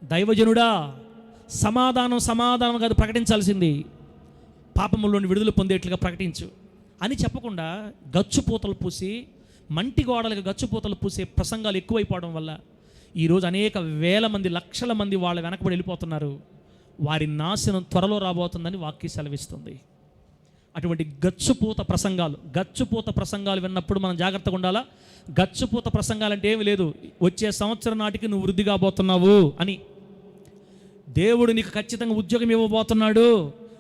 Speaker 1: దైవజనుడా, సమాధానం కాదు ప్రకటించాల్సింది, పాపములోని విడుదల పొందేట్లుగా ప్రకటించు అని చెప్పకుండా గచ్చుపూతలు పూసి, మంటి గోడలకు గచ్చుపూతలు పూసే ప్రసంగాలు ఎక్కువైపోవడం వల్ల ఈరోజు అనేక వేల మంది, లక్షల మంది వాళ్ళ వెనకబడి వెళ్ళిపోతున్నారు. వారి నాశనం త్వరలో రాబోతుందని వాక్యం సెలవిస్తుంది. అటువంటి గచ్చుపూత ప్రసంగాలు విన్నప్పుడు మనం జాగ్రత్తగా ఉండాలా. గచ్చుపూత ప్రసంగాలు అంటే ఏమి లేదు, వచ్చే సంవత్సరం నాటికి నువ్వు వృద్ధి కాబోతున్నావు అని, దేవుడు నీకు ఖచ్చితంగా ఉద్యోగం ఇవ్వబోతున్నాడు,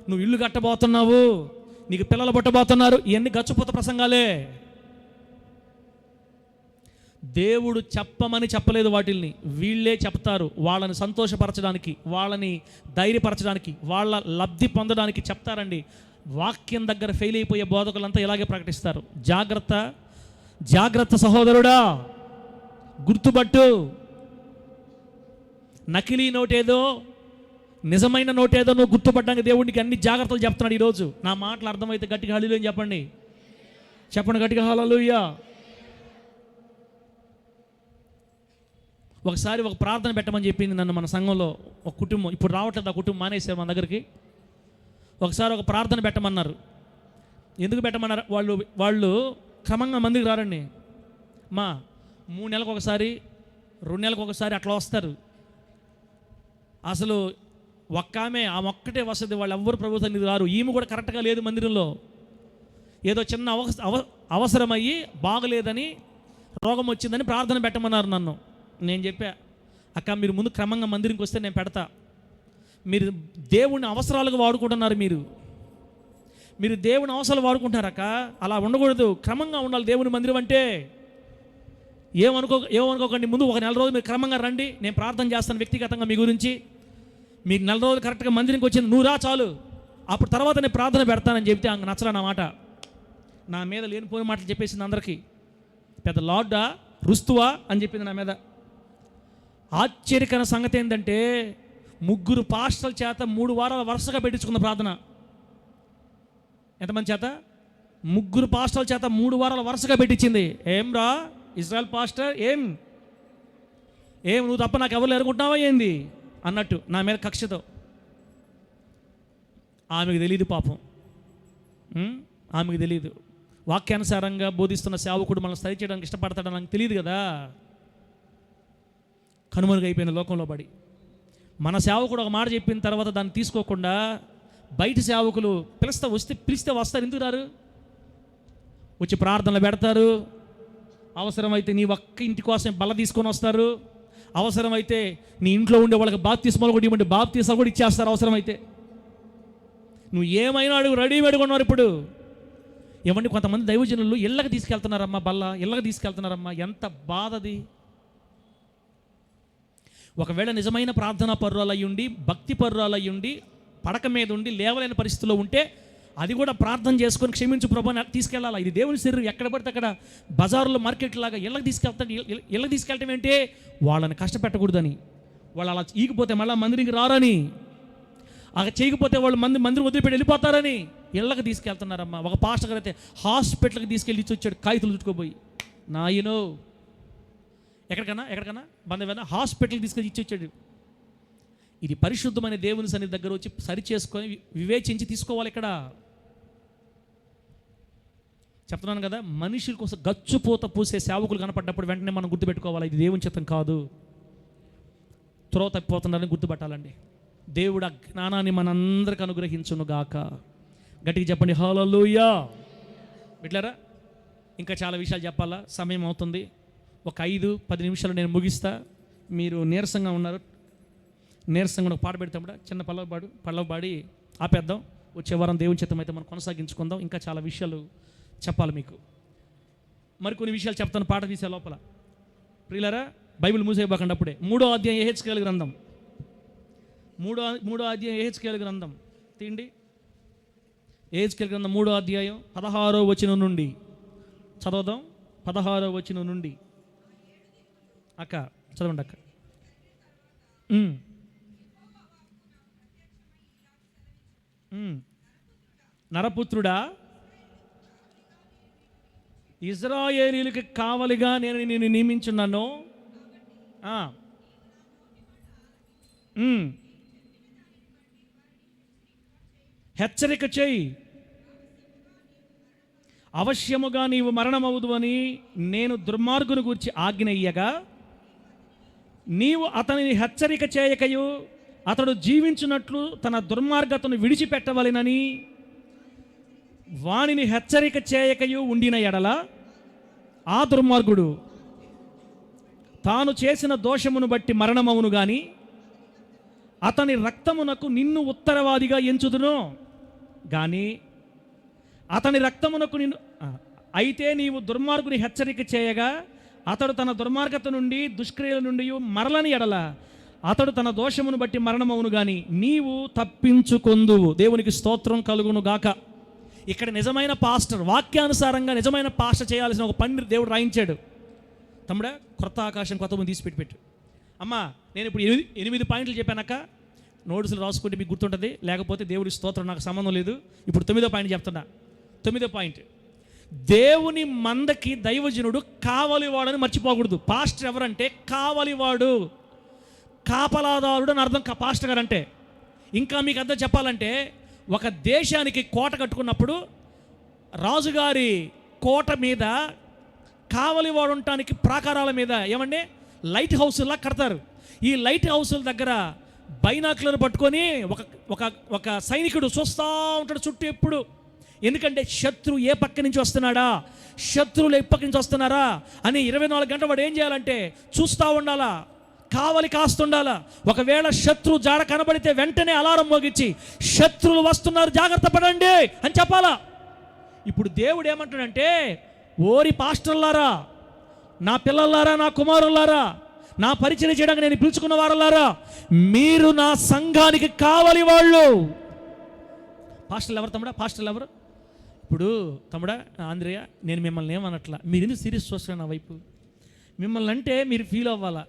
Speaker 1: నువ్వు ఇల్లు కట్టబోతున్నావు, నీకు పిల్లలు పుట్టబోతున్నారు. ఇవన్నీ గచ్చుపూత ప్రసంగాలే. దేవుడు చెప్పమని చెప్పలేదు వాటిల్ని, వీళ్ళే చెప్తారు. వాళ్ళని సంతోషపరచడానికి, వాళ్ళని ధైర్యపరచడానికి, వాళ్ళ లబ్ధి పొందడానికి చెప్తారండి. వాక్యం దగ్గర ఫెయిల్ అయిపోయే బోధకులంతా ఇలాగే ప్రకటిస్తారు. జాగ్రత్త సహోదరుడా, గుర్తుపట్టు. నకిలీ నోటేదో, నిజమైన నోటేదో నువ్వు గుర్తుపట్టడానికి దేవుడికి అన్ని జాగ్రత్తలు చెప్తున్నాడు. ఈరోజు నా మాటలు అర్థమైతే గట్టిగా హల్లెలూయా అని చెప్పండి. గట్టిగా హల్లెలూయా. ఒకసారి ఒక ప్రార్థన పెట్టమని చెప్పింది నన్ను మన సంఘంలో ఒక కుటుంబం. ఇప్పుడు రావట్లేదు, ఆ కుటుంబం మానేశారు మన దగ్గరికి. ఒకసారి ఒక ప్రార్థన పెట్టమన్నారు. ఎందుకు పెట్టమన్నారు? వాళ్ళు క్రమంగా మందికి రారండి. 3 నెలలకు ఒకసారి, 2 నెలలకు ఒకసారి అట్లా వస్తారు. అసలు ఒక్క ఆమె ఒక్కటే వస్తుంది, వాళ్ళు ఎవ్వరు ప్రభుత్వానికి రారు. ఈమె కూడా కరెక్ట్గా లేదు మందిరంలో. ఏదో చిన్న అవసరమయ్యి బాగలేదని, రోగం వచ్చిందని ప్రార్థన పెట్టమన్నారు నన్ను. నేను చెప్పా, అక్క మీరు ముందు క్రమంగా మందిరంకి వస్తే నేను పెడతా. మీరు దేవుని అవసరాలకు వాడుకుంటున్నారు, మీరు దేవుని అవసరాలు వాడుకుంటున్నారక్క. అలా ఉండకూడదు, క్రమంగా ఉండాలి దేవుని మందిరం అంటే. ఏమనుకోకండి, ముందు ఒక 1 రోజులు మీరు క్రమంగా రండి, నేను ప్రార్థన చేస్తాను వ్యక్తిగతంగా మీ గురించి. మీకు 4 రోజులు కరెక్ట్గా మందిరంకి వచ్చింది, నువ్వు రా చాలు, అప్పుడు తర్వాత నేను ప్రార్థన పెడతానని చెప్తే ఆమె నచ్చలా నా మాట. నా మీద లేనిపోయిన మాటలు చెప్పేసింది అందరికీ. పెద్ద లార్డా రుస్తువా అని చెప్పింది నా మీద. ఆశ్చర్యకర సంగతి ఏంటంటే 3 పాస్టర్ల చేత 3 వారాల వరుసగా పెట్టించుకున్న ప్రార్థన. ఎంతమంది చేత? 3 పాస్టర్ల చేత 3 వారాల వరుసగా పెట్టించింది. ఏం రా ఇజ్రాయెల్ పాస్టర్, ఏం నువ్వు తప్ప నాకు ఎవరు ఎరుగుంటున్నావా ఏంది అన్నట్టు నా మీద కక్షతో. ఆమెకు తెలియదు పాపం, ఆమెకు తెలియదు. వాక్యానుసారంగా బోధిస్తున్న సేవకుడు మనల్ని సరి చేయడానికి ఇష్టపడతాడని నాకు తెలియదు కదా. కనుమరుగైపోయిన లోకంలో పడి మన సేవకుడు ఒక మాట చెప్పిన తర్వాత దాన్ని తీసుకోకుండా బయట సేవకులు పిలిస్తే వస్తారు. ఎందుకు రారు? వచ్చి ప్రార్థనలు పెడతారు. అవసరమైతే నీ ఒక్క ఇంటి కోసం బల్ల తీసుకొని వస్తారు. అవసరమైతే నీ ఇంట్లో ఉండే వాళ్ళకి బాప్తిస్మాలు కూడా ఇవ్వండి, బాప్తిస్మాలు కూడా ఇచ్చేస్తారు అవసరమైతే. నువ్వు ఏమైనా అడుగు, రెడీమేడ్గా ఉన్నారు ఇప్పుడు. ఏమండి, కొంతమంది దైవజనులు ఇళ్ళకి తీసుకెళ్తున్నారమ్మా, ఇళ్ళకి తీసుకెళ్తున్నారమ్మా. ఎంత బాధది. ఒకవేళ నిజమైన ప్రార్థనా పరురాలయ్యుండి, భక్తి పరురాలయ్యుండి, పడక మీద ఉండి లేవలేని పరిస్థితిలో ఉంటే అది కూడా ప్రార్థన చేసుకొని క్షమించు ప్రభుని తీసుకెళ్ళాలి. ఇది దేవుని శరీరం. ఎక్కడ పడితే అక్కడ బజారులో మార్కెట్ లాగా ఇళ్ళకి తీసుకెళ్ళటం ఏంటి? వాళ్ళని కష్టపెట్టకూడదని. వాళ్ళు అలా ఈగిపోతే మళ్ళీ మందిరికి రారని, అలా చేయకపోతే వాళ్ళు మందిరం వదిలిపెట్టి వెళ్ళిపోతారని ఇళ్ళకి తీసుకెళ్తున్నారమ్మా. ఒక పాస్టర్ గారు అయితే హాస్పిటల్కి తీసుకెళ్ళి ఇచ్చి వచ్చాడు, కాగితాలు చుట్టుకోపోయి. నాయనో, ఎక్కడికన్నా బంధువైనా హాస్పిటల్కి తీసుకెళ్ళి ఇచ్చి వచ్చాడు. ఇది పరిశుద్ధమైన దేవుని సన్నిధి దగ్గర వచ్చి సరి చేసుకొని వివేచించి తీసుకోవాలి. ఇక్కడ చెప్తున్నాను కదా, మనుషుల కోసం గచ్చుపోత పూసే సేవకులు కనపడ్డప్పుడు వెంటనే మనం గుర్తుపెట్టుకోవాలి, ఇది దేవుని చిత్తం కాదు, త్రోవ తప్పిపోతున్నారని గుర్తుపెట్టాలండి. దేవుడు ఆ జ్ఞానాన్ని మనందరికి అనుగ్రహించును గాక. గట్టిగా చెప్పండి హల్లెలూయా. బిడ్డలారా, ఇంకా చాలా విషయాలు చెప్పాలా, సమయం అవుతుంది. ఒక 5-10 నిమిషాలు నేను ముగిస్తా. మీరు నీరసంగా ఉన్నారు, నీరసంగా ఒక పాట పెడతాం కూడా, చిన్న పల్లవ పాడి ఆపేద్దాం. వచ్చే వారం దేవుని చిత్తం అయితే మనం కొనసాగించుకుందాం. ఇంకా చాలా విషయాలు చెప్పాలి మీకు. మరికొన్ని విషయాలు చెప్తాను పాట తీసే లోపల. ప్రియులారా, బైబిల్ మూసేయబాకండి. అప్పుడే 3వ అధ్యాయం యెహెజ్కేలు గ్రంథం, 3వ అధ్యాయం యెహెజ్కేలు గ్రంథం తీయండి. యెహెజ్కేలు గ్రంథం 3వ అధ్యాయం 16వ వచనం నుండి చదవదాం. 16వ వచనం నుండి. అక్క చదవండి అక్క. నరపుత్రుడా, ఇశ్రాయేలీయులకు కావలిగా నేను నిన్ను నియమించున్నాను. హెచ్చరిక చేయి, అవశ్యముగా నీవు మరణమవుదు అని నేను దుర్మార్గుని గురించి ఆజ్ఞయ్యగా నీవు అతనిని హెచ్చరిక చేయకయు అతడు జీవించినట్లు తన దుర్మార్గతను విడిచిపెట్టవలెనని వానిని హెచ్చరిక చేయకయు ఉండిన ఎడల ఆ దుర్మార్గుడు తాను చేసిన దోషమును బట్టి మరణమవును గాని అతని రక్తమునకు నిన్ను ఉత్తరవాదిగా ఎంచుదును గాని అతని రక్తమునకు నిన్ను అయితే నీవు దుర్మార్గుని హెచ్చరిక చేయగా అతడు తన దుర్మార్గత నుండి దుష్క్రియల నుండి మరలని ఎడల అతడు తన దోషమును బట్టి మరణమవును గాని నీవు తప్పించుకొందువు. దేవునికి స్తోత్రం కలుగును గాక. ఇక్కడ నిజమైన పాస్టర్, వాక్యానుసారంగా నిజమైన పాస్టర్ చేయాల్సిన ఒక పని దేవుడు రాయించాడు. తమ్ముడా, కొత్త ఆకాశం కొత్త ముందు తీసి పెట్టు. అమ్మా, నేను ఇప్పుడు 8 పాయింట్లు చెప్పానక్క, నోట్సులు రాసుకుంటే మీకు గుర్తుంటుంది. లేకపోతే దేవుడి స్తోత్రం, నాకు సంబంధం లేదు. ఇప్పుడు 9వ పాయింట్ చెప్తున్నా. 9వ పాయింట్, దేవుని మందకి దైవజనుడు కావలివాడని మర్చిపోకూడదు. పాస్టర్ ఎవరంటే కావలివాడు, కాపలాదారుడు అని అర్థం పాస్టర్ గారు అంటే. ఇంకా మీకు అర్థం చెప్పాలంటే, ఒక దేశానికి కోట కట్టుకున్నప్పుడు రాజుగారి కోట మీద కావలివాడు ఉండటానికి ప్రాకారాల మీద ఏమండి లైట్ హౌస్లా కడతారు. ఈ లైట్ హౌస్ల దగ్గర బైనాక్యులర్ పట్టుకొని ఒక ఒక ఒక సైనికుడు చూస్తూ ఉంటాడు చుట్టూ ఎప్పుడు. ఎందుకంటే శత్రువు ఏ పక్క నుంచి వస్తున్నాడా, శత్రువులు ఏ పక్క నుంచి వస్తున్నారా అని 24 గంటలు వాడు ఏం చేయాలంటే చూస్తూ ఉండాలా, కావలి కాస్తుండాలా. ఒకవేళ శత్రువు జాడ కనబడితే వెంటనే అలారం మోగించి శత్రువులు వస్తున్నారు జాగ్రత్త పడండి అని చెప్పాలా. ఇప్పుడు దేవుడు ఏమంటాడంటే, ఓరి పాస్టర్లారా, నా పిల్లలారా, నా కుమారులారా, నా పరిచయం చేయడానికి నేను పిలుచుకున్న వారలారా, మీరు నా సంఘానికి కావాలి వాళ్ళు. పాస్టర్లు ఎవరు తమ్ముడా? పాస్టర్లు ఎవరు? ఇప్పుడు తమ్ముడా ఆంధ్రయ్య, నేను మిమ్మల్ని ఏమనట్లా, మీరు ఎందుకు సీరియస్ చూస్తున్నారు నా వైపు? మిమ్మల్ని అంటే మీరు ఫీల్ అవ్వాలా.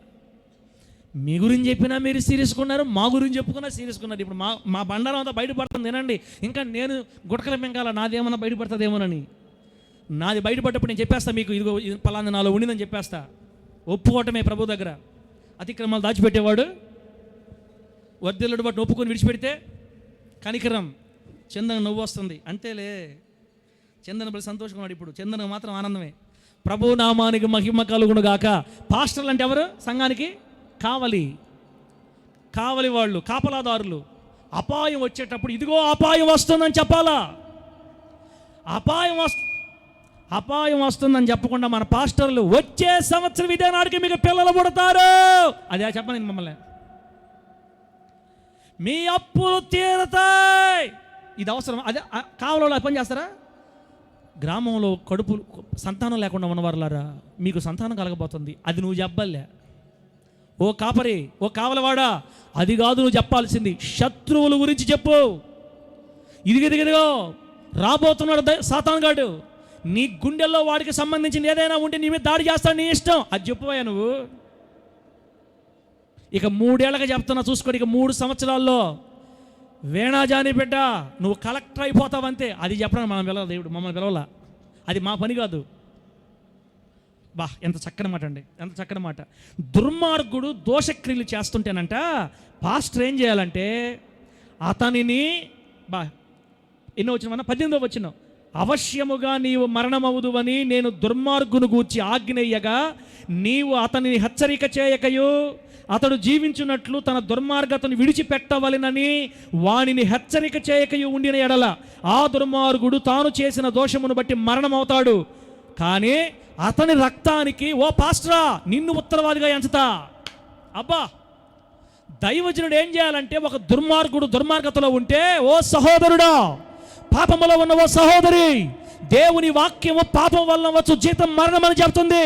Speaker 1: మీ గురించి చెప్పినా మీరు సీరియస్గా ఉన్నారు, మా గురించి చెప్పుకున్నా సీరియస్గా ఉన్నారు. ఇప్పుడు మా బండారం అంతా బయటపడుతుంది తినండి. ఇంకా నేను గుటకల పెంకాల నాదేమన్నా బయటపడుతుందేమోనని. నాది బయటపడ్డప్పుడు నేను చెప్పేస్తా మీకు, ఇదిగో పలానా నాలో ఉండిందని చెప్పేస్తా. ఒప్పుకోవటమే ప్రభు దగ్గర. అతిక్రమాలు దాచిపెట్టేవాడు వర్ధిల్లుడు బట్టి ఒప్పుకొని విడిచిపెడితే కనికరం, చందన నవ్వు వస్తుంది. అంతేలే, చందన బలి సంతోషంగా ఉన్నాడు. ఇప్పుడు చందన మాత్రం ఆనందమే. ప్రభు నామానికి మహిమ కలుగును గాక. పాస్టర్లు అంటే ఎవరు? సంఘానికి కావలి వాళ్ళు, కాపలాదారులు. అపాయం వచ్చేటప్పుడు ఇదిగో అపాయం వస్తుందని చెప్పాలా. అపాయం వస్తుందని చెప్పకుండా మన పాస్టర్లు వచ్చే సంవత్సరం ఇదే నాటికి మీకు పిల్లలు పుడతారు అదే చెప్పను మమ్మల్ని, మీ అప్పులు తీరతాయి. ఇది అవసరం. అదే కావలలో పని చేస్తారా? గ్రామంలో కడుపు సంతానం లేకుండా ఉన్నవారులారా, మీకు సంతానం కలగబోతుంది, అది నువ్వు చెప్పలే. ఓ కాపరి, ఓ కావలవాడా, అది కాదు నువ్వు చెప్పాల్సింది. శత్రువుల గురించి చెప్పు. ఇదిగో రాబోతున్నాడు సాతానుగాడు, నీ గుండెల్లో వాడికి సంబంధించిన ఏదైనా ఉంటే నీ మీద దాడి చేస్తాడు, నీ ఇష్టం, అది చెప్పువయ్యా నువ్వు. ఇక 3 ఏళ్ళగా చెప్తున్నా చూసుకోండి. ఇక 3 సంవత్సరాల్లో వేణాజాని బిడ్డ నువ్వు కలెక్టర్ అయిపోతావంతే. అది చెప్పడానికి మనం పిలవాలి, దేవుడు మమ్మల్ని పిలవాల. అది మా పని కాదు. బా, ఎంత చక్కని మాట అండి, ఎంత చక్కని మాట. దుర్మార్గుడు దోషక్రియలు చేస్తుంటేనంట పాస్టర్ ఏం చేయాలంటే అతనిని ఎన్నో వచ్చిన 18వ వచనం, అవశ్యముగా నీవు మరణమవుదువని నేను దుర్మార్గును గూర్చి ఆజ్ఞయ్యగా నీవు అతనిని హెచ్చరిక చేయకయు అతడు జీవించున్నట్లు తన దుర్మార్గతను విడిచిపెట్టవలెనని వానిని హెచ్చరిక చేయకయు ఉండిన ఎడల ఆ దుర్మార్గుడు తాను చేసిన దోషమును బట్టి మరణమవుతాడు. కానీ అతని రక్తానికి ఓ పాస్టరా నిన్ను ఉత్తరవాదిగా ఎంచుతా. అబ్బా, దైవజనుడు ఏం చేయాలంటే, ఒక దుర్మార్గుడు దుర్మార్గతలో ఉంటే, ఓ సహోదరుడా, పాపములో ఉన్న ఓ సహోదరి, దేవుని వాక్యము పాపం వల్ల వచ్చు జీతం మరణం అని చెప్తుంది.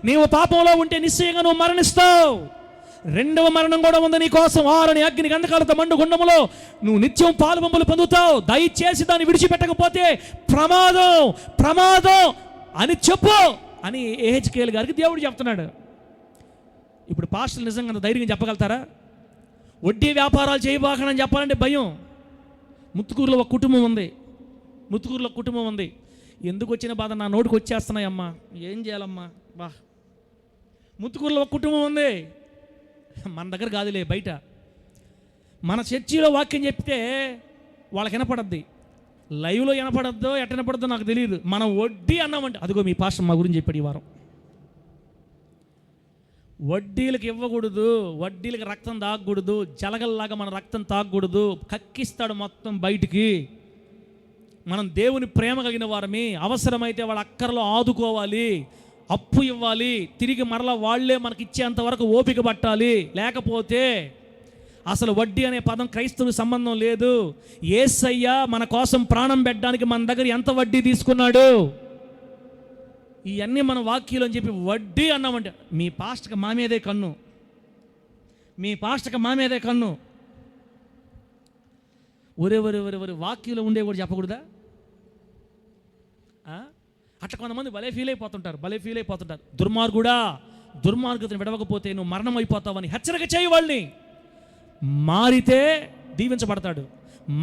Speaker 1: నీవు పాపంలో ఉంటే నిశ్చయంగా నువ్వు మరణిస్తావు. 2వ మరణం కూడా ఉంది నీ కోసం. 6 అగ్ని గంధకాలతో మండు గుండములో నువ్వు నిత్యం పాలుబొమ్మలు పొందుతావు. దయచేసి దాన్ని విడిచిపెట్టకపోతే ప్రమాదం అని చెప్పు అని ఎహెచ్కేల్ గారికి దేవుడు చెప్తున్నాడు. ఇప్పుడు పాస్టర్లు నిజంగా ధైర్యంగా చెప్పగలుగుతారా? వడ్డీ వ్యాపారాలు చేయబాకనని చెప్పాలంటే భయం. ముత్తుకూరులో ఒక కుటుంబం ఉంది. ఎందుకు వచ్చిన బాధ నా నోటికి వచ్చేస్తున్నాయమ్మా, ఏం చేయాలమ్మా? ముత్తుకూరులో ఒక కుటుంబం ఉంది. మన దగ్గర కాదులే, బయట. మన చర్చిలో వాక్యం చెప్తే వాళ్ళకి వినపడద్ది, లైవ్లో వినపడద్దో ఎట్ట వినపడద్దో నాకు తెలియదు. మనం వడ్డీ అన్నామంటే అదిగో మీ పాస్టర్ మా గురించి చెప్పాడు ఈ వారం. వడ్డీలకు ఇవ్వకూడదు, వడ్డీలకు రక్తం తాగకూడదు, జలగల్లాగా మన రక్తం తాగకూడదు, కక్కిస్తాడు మొత్తం బయటికి. మనం దేవుని ప్రేమ కలిగిన వారమి, అవసరమైతే వాళ్ళ అక్కర్లో ఆదుకోవాలి, అప్పు ఇవ్వాలి, తిరిగి మరలా వాళ్లే మనకి ఇచ్చేంత వరకు ఓపిక పట్టాలి. లేకపోతే అసలు వడ్డీ అనే పదం క్రైస్తవునికి సంబంధం లేదు. యేసయ్య మన కోసం ప్రాణం పెట్టడానికి మన దగ్గర ఎంత వడ్డీ తీసుకున్నాడు, ఇవన్నీ మన వాక్యాలు అని చెప్పి వడ్డీ అన్నామంటే మీ పాస్టర్కి మా మీదే కన్ను, మీ పాస్టర్కి మా మీదే కన్ను. ఒరే వాక్యంలో ఉండే కూడా చెప్పకూడదా? అట్లా కొంతమంది భలే ఫీల్ అయిపోతుంటారు. దుర్మార్గతను విడవకపోతే నువ్వు మరణం అయిపోతావని హెచ్చరిక చేయి వాళ్ళని. మారితే దీవించబడతాడు,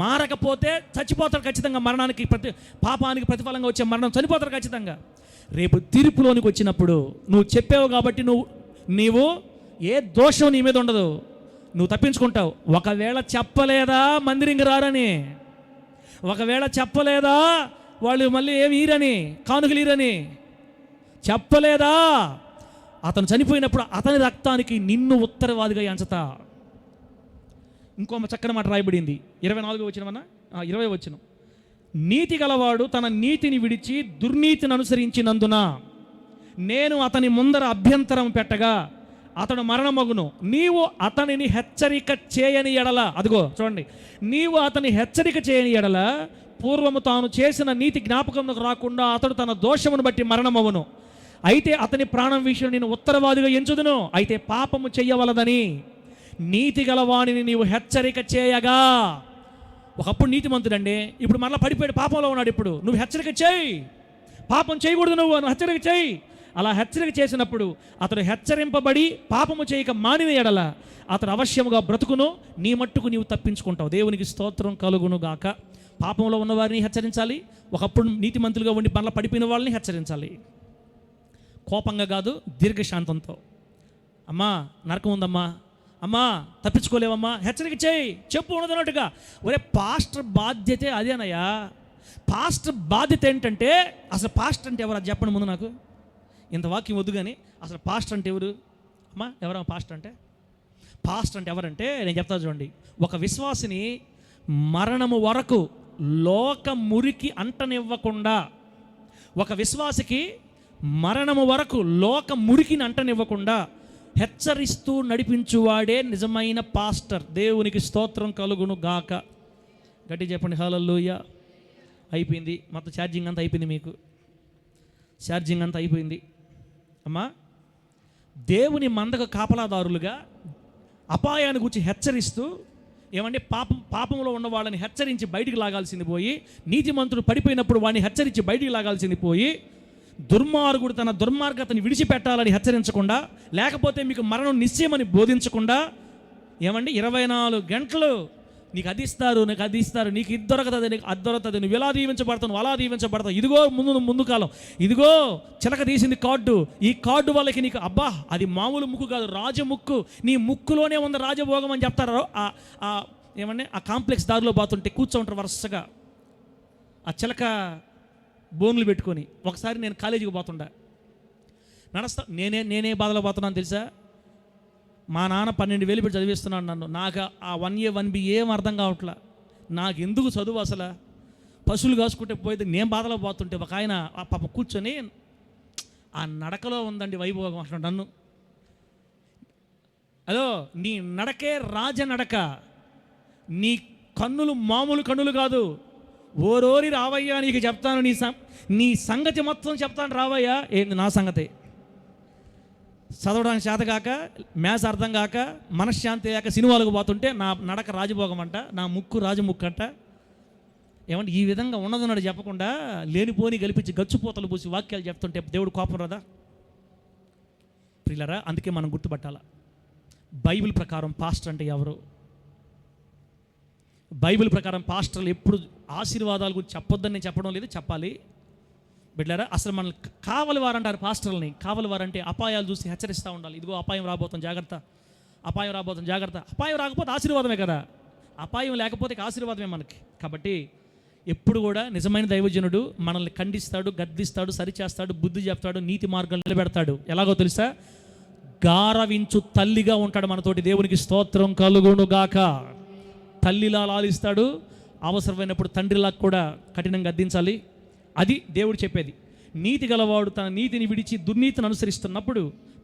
Speaker 1: మారకపోతే చచ్చిపోతాడు ఖచ్చితంగా. పాపానికి ప్రతిఫలంగా వచ్చే మరణం, చనిపోతాడు ఖచ్చితంగా. రేపు తీర్పులోనికి వచ్చినప్పుడు నువ్వు చెప్పావు కాబట్టి నీవు ఏ దోషం నీ మీద ఉండదు, నువ్వు తప్పించుకుంటావు. ఒకవేళ చెప్పలేదా మందిరంగా రారని, ఒకవేళ చెప్పలేదా వాళ్ళు మళ్ళీ ఏమి ఈరని, కానుకలు ఈరని చెప్పలేదా, అతను చనిపోయినప్పుడు అతని రక్తానికి నిన్ను ఉత్తరవాదిగా ఎంచతా. ఇంకో చక్కని మాట రాయబడింది 24 వచనమన్నా 20 వచనం. నీతి గలవాడు తన నీతిని విడిచి దుర్నీతిని అనుసరించినందున నేను అతని ముందర అభ్యంతరం పెట్టగా అతడు మరణమగును. నీవు అతనిని హెచ్చరిక చేయని ఎడల, అదిగో చూడండి, నీవు అతని హెచ్చరిక చేయని ఎడల పూర్వము తాను చేసిన నీతి జ్ఞాపకంలోకి రాకుండా అతడు తన దోషమును బట్టి మరణమవును. అయితే అతని ప్రాణం విషయం నేను ఉత్తరవాదిగా ఎంచుదును. అయితే పాపము చెయ్యవలదని నీతి గలవాణిని నీవు హెచ్చరిక చేయగా. ఒకప్పుడు నీతిమంతుడండి, ఇప్పుడు మరలా పడిపోయాడు, పాపంలో ఉన్నాడు. ఇప్పుడు నువ్వు హెచ్చరిక చేయి, పాపం చేయకూడదు, నువ్వు హెచ్చరిక చేయి. అలా హెచ్చరిక చేసినప్పుడు అతడు హెచ్చరింపబడి పాపము చేయక మానిన ఎడల అతడు అవశ్యముగా బ్రతుకును, నీ మట్టుకు నీవు తప్పించుకుంటావు. దేవునికి స్తోత్రం కలుగును గాక. పాపంలో ఉన్నవారిని హెచ్చరించాలి, ఒకప్పుడు నీతిమంతులుగా ఉండి మరలా పడిపోయిన వాళ్ళని హెచ్చరించాలి. కోపంగా కాదు, దీర్ఘశాంతంతో. అమ్మా నరకం ఉందమ్మా, అమ్మా తప్పించుకోలేవమ్మా, హెచ్చరిక చేయి, చెప్పు ఉన్నదన్నట్టుగా. ఒరే పాస్టర్ బాధ్యతే అదేనయ్యా. పాస్టర్ బాధ్యత ఏంటంటే, అసలు పాస్టర్ అంటే ఎవరు అది చెప్పండి ముందు నాకు. ఇంత వాక్యం వద్దు కానీ అసలు పాస్టర్ అంటే ఎవరు అమ్మా? ఎవరమ్మా పాస్టర్ అంటే? పాస్టర్ అంటే ఎవరంటే నేను చెప్తా చూడండి. ఒక విశ్వాసిని మరణము వరకు లోక మురికి అంటనివ్వకుండా, ఒక విశ్వాసికి మరణము వరకు లోక మురికిని అంటనివ్వకుండా హెచ్చరిస్తూ నడిపించువాడే నిజమైన పాస్టర్. దేవునికి స్తోత్రం కలుగును గాక. గట్టి చెప్పండి హల్లెలూయా. అయిపోయింది మొత్తం, ఛార్జింగ్ అంతా అయిపోయింది, మీకు ఛార్జింగ్ అంతా అయిపోయింది. అమ్మా, దేవుని మందకు కాపలాదారులుగా అపాయాన్ని గురించి హెచ్చరిస్తూ, ఏమంటే పాపంలో ఉన్న వాళ్ళని హెచ్చరించి బయటికి లాగాల్సింది పోయి, నీతిమంతుడు పడిపోయినప్పుడు వాడిని హెచ్చరించి బయటికి లాగాల్సింది పోయి, దుర్మార్గుడు తన దుర్మార్గతని విడిచిపెట్టాలని హెచ్చరించకుండా, లేకపోతే మీకు మరణం నిశ్చయమని బోధించకుండా, ఏమండి 24 గంటలు నీకు అది ఇస్తారు, నీకు అది ఇస్తారు, నీకు ఇది దొరకతుంది, నీకు అది దొరుకుతుంది, నువ్వు ఇలా దీవించబడతావు, నువ్వు అలా దీవించబడతావు, ఇదిగో ముందు కాలం, ఇదిగో చిలక తీసింది కార్డు, ఈ కార్డు వాళ్ళకి నీకు అబ్బా అది మామూలు ముక్కు కాదు, రాజముక్కు, నీ ముక్కులోనే ఉంది రాజభోగం అని చెప్తారు. ఏమంటే ఆ కాంప్లెక్స్ దారిలో పోతుంటే కూర్చోంటారు వరుసగా ఆ చిలక బోన్లు పెట్టుకొని. ఒకసారి నేను కాలేజీకి పోతుండా, నడుస్తా, నేనే బాధలో పోతున్నాను తెలుసా. మా నాన్న 12,000 పెట్టి చదివిస్తున్నాడు నన్ను. నాకు ఆ 1A 1B ఏం అర్థం కావట్లా. నాకు ఎందుకు చదువు అసలు? పశువులు కాసుకుంటే పోయితే నేను బాధలో పోతుంటే ఒక ఆయన ఆ పాప కూర్చొని, ఆ నడకలో ఉందండి వైభోగం అంటున్నాడు నన్ను. అదో నీ నడకే రాజ నడక, నీ కన్నులు మామూలు కన్నులు కాదు. ఓరోరి రావయ్యా నీకు చెప్తాను, నీ సంగతి మొత్తం చెప్తాను రావయ్యా. ఏంది నా సంగతి? చదవడానికి చేత కాక, మ్యాథ్స్ అర్థం కాక, మనశ్శాంతి లేక సినిమాలకు పోతుంటే నా నడక రాజభోగం అంట, నా ముక్కు రాజముక్కు అంట. ఏమంటే ఈ విధంగా ఉన్నదన్నాడు చెప్పకుండా లేనిపోని గెలిపించి గచ్చుపోతలు పూసి వాక్యాలు చెప్తుంటే దేవుడు కోపం రాదా? ప్రియులారా, అందుకే మనం గుర్తుపట్టాల, బైబిల్ ప్రకారం పాస్టర్ అంటే ఎవరు? బైబిల్ ప్రకారం పాస్టర్లు ఎప్పుడు ఆశీర్వాదాల గురించి చెప్పొద్దని నేను చెప్పడం లేదు, చెప్పాలి. బిడ్డారా, అసలు మనల్ని కావలి వారంటారు పాస్టర్లని. కావలి వారంటే అపాయాలు చూసి హెచ్చరిస్తూ ఉండాలి. ఇదిగో అపాయం రాబోతుంది జాగ్రత్త, అపాయం రాబోతుంది జాగ్రత్త. అపాయం రాకపోతే ఆశీర్వాదమే కదా, అపాయం లేకపోతే ఆశీర్వాదమే మనకి. కాబట్టి ఎప్పుడు కూడా నిజమైన దైవజనుడు మనల్ని ఖండిస్తాడు, గద్దిస్తాడు, సరిచేస్తాడు, బుద్ధి చెప్తాడు, నీతి మార్గం నిలబెడతాడు. ఎలాగో తెలుసా? గారవించు తల్లిగా ఉంటాడు మనతోటి. దేవునికి స్తోత్రం కలుగును గాక. తల్లిలా లాలిస్తాడు, అవసరమైనప్పుడు తండ్రిలా కూడా కఠినంగా గద్దించాలి. అది దేవుడు చెప్పేది. నీతి గలవాడు తన నీతిని విడిచి దుర్నీతిని అనుసరిస్తున్నప్పుడు